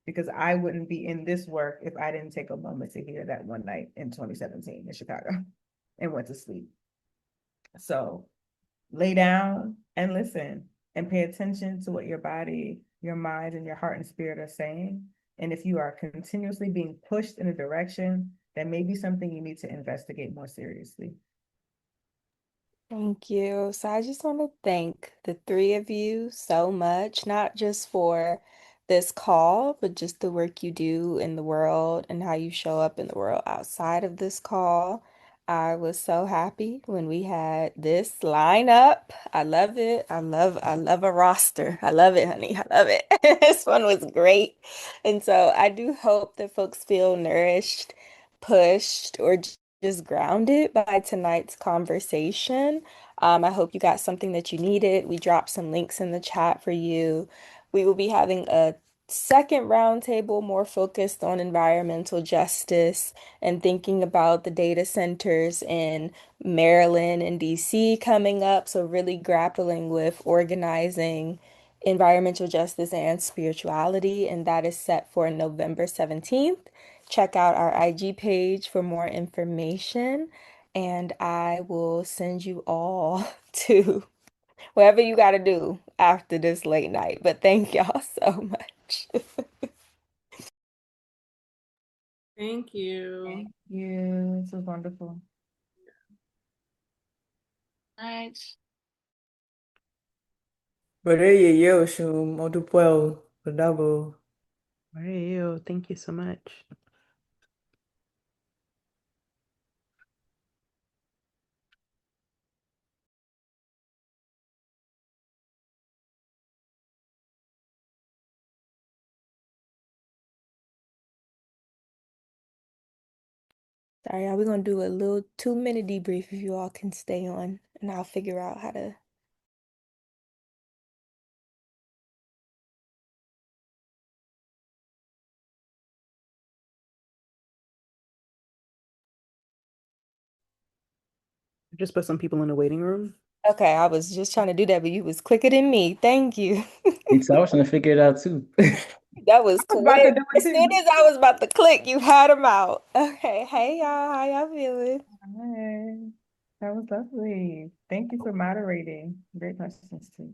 because I wouldn't be in this work if I didn't take a moment to hear that one night in 2017 in Chicago and went to sleep. So lay down and listen and pay attention to what your body, your mind, and your heart and spirit are saying. And if you are continuously being pushed in a direction, that may be something you need to investigate more seriously. Thank you. So I just want to thank the three of you so much, not just for this call, but just the work you do in the world and how you show up in the world outside of this call. I was so happy when we had this lineup. I love it. I love a roster. I love it, honey. I love it. This one was great. And so I do hope that folks feel nourished, pushed, or just grounded by tonight's conversation. I hope you got something that you needed. We dropped some links in the chat for you. We will be having a second roundtable more focused on environmental justice and thinking about the data centers in Maryland and DC coming up. So, really grappling with organizing environmental justice and spirituality. And that is set for November 17th. Check out our IG page for more information, and I will send you all to whatever you got to do after this late night. But thank y'all so much. Thank you. Thank you. This was wonderful. Nice. Bora Osun, mo dúpẹ́ o, ó dàbọ̀. Hey, thank you so much. Sorry, y'all. We're gonna do a little 2-minute debrief if you all can stay on, and I'll figure out how to. Just put some people in the waiting room. Okay, I was just trying to do that, but you was quicker than me. Thank you. I was trying to figure it out too. That was I was about to quick. do it As soon too. as I was about to click, you had them out. Okay, hey y'all, how y'all feeling? Hi. That was lovely. Thank you for moderating. Great questions too.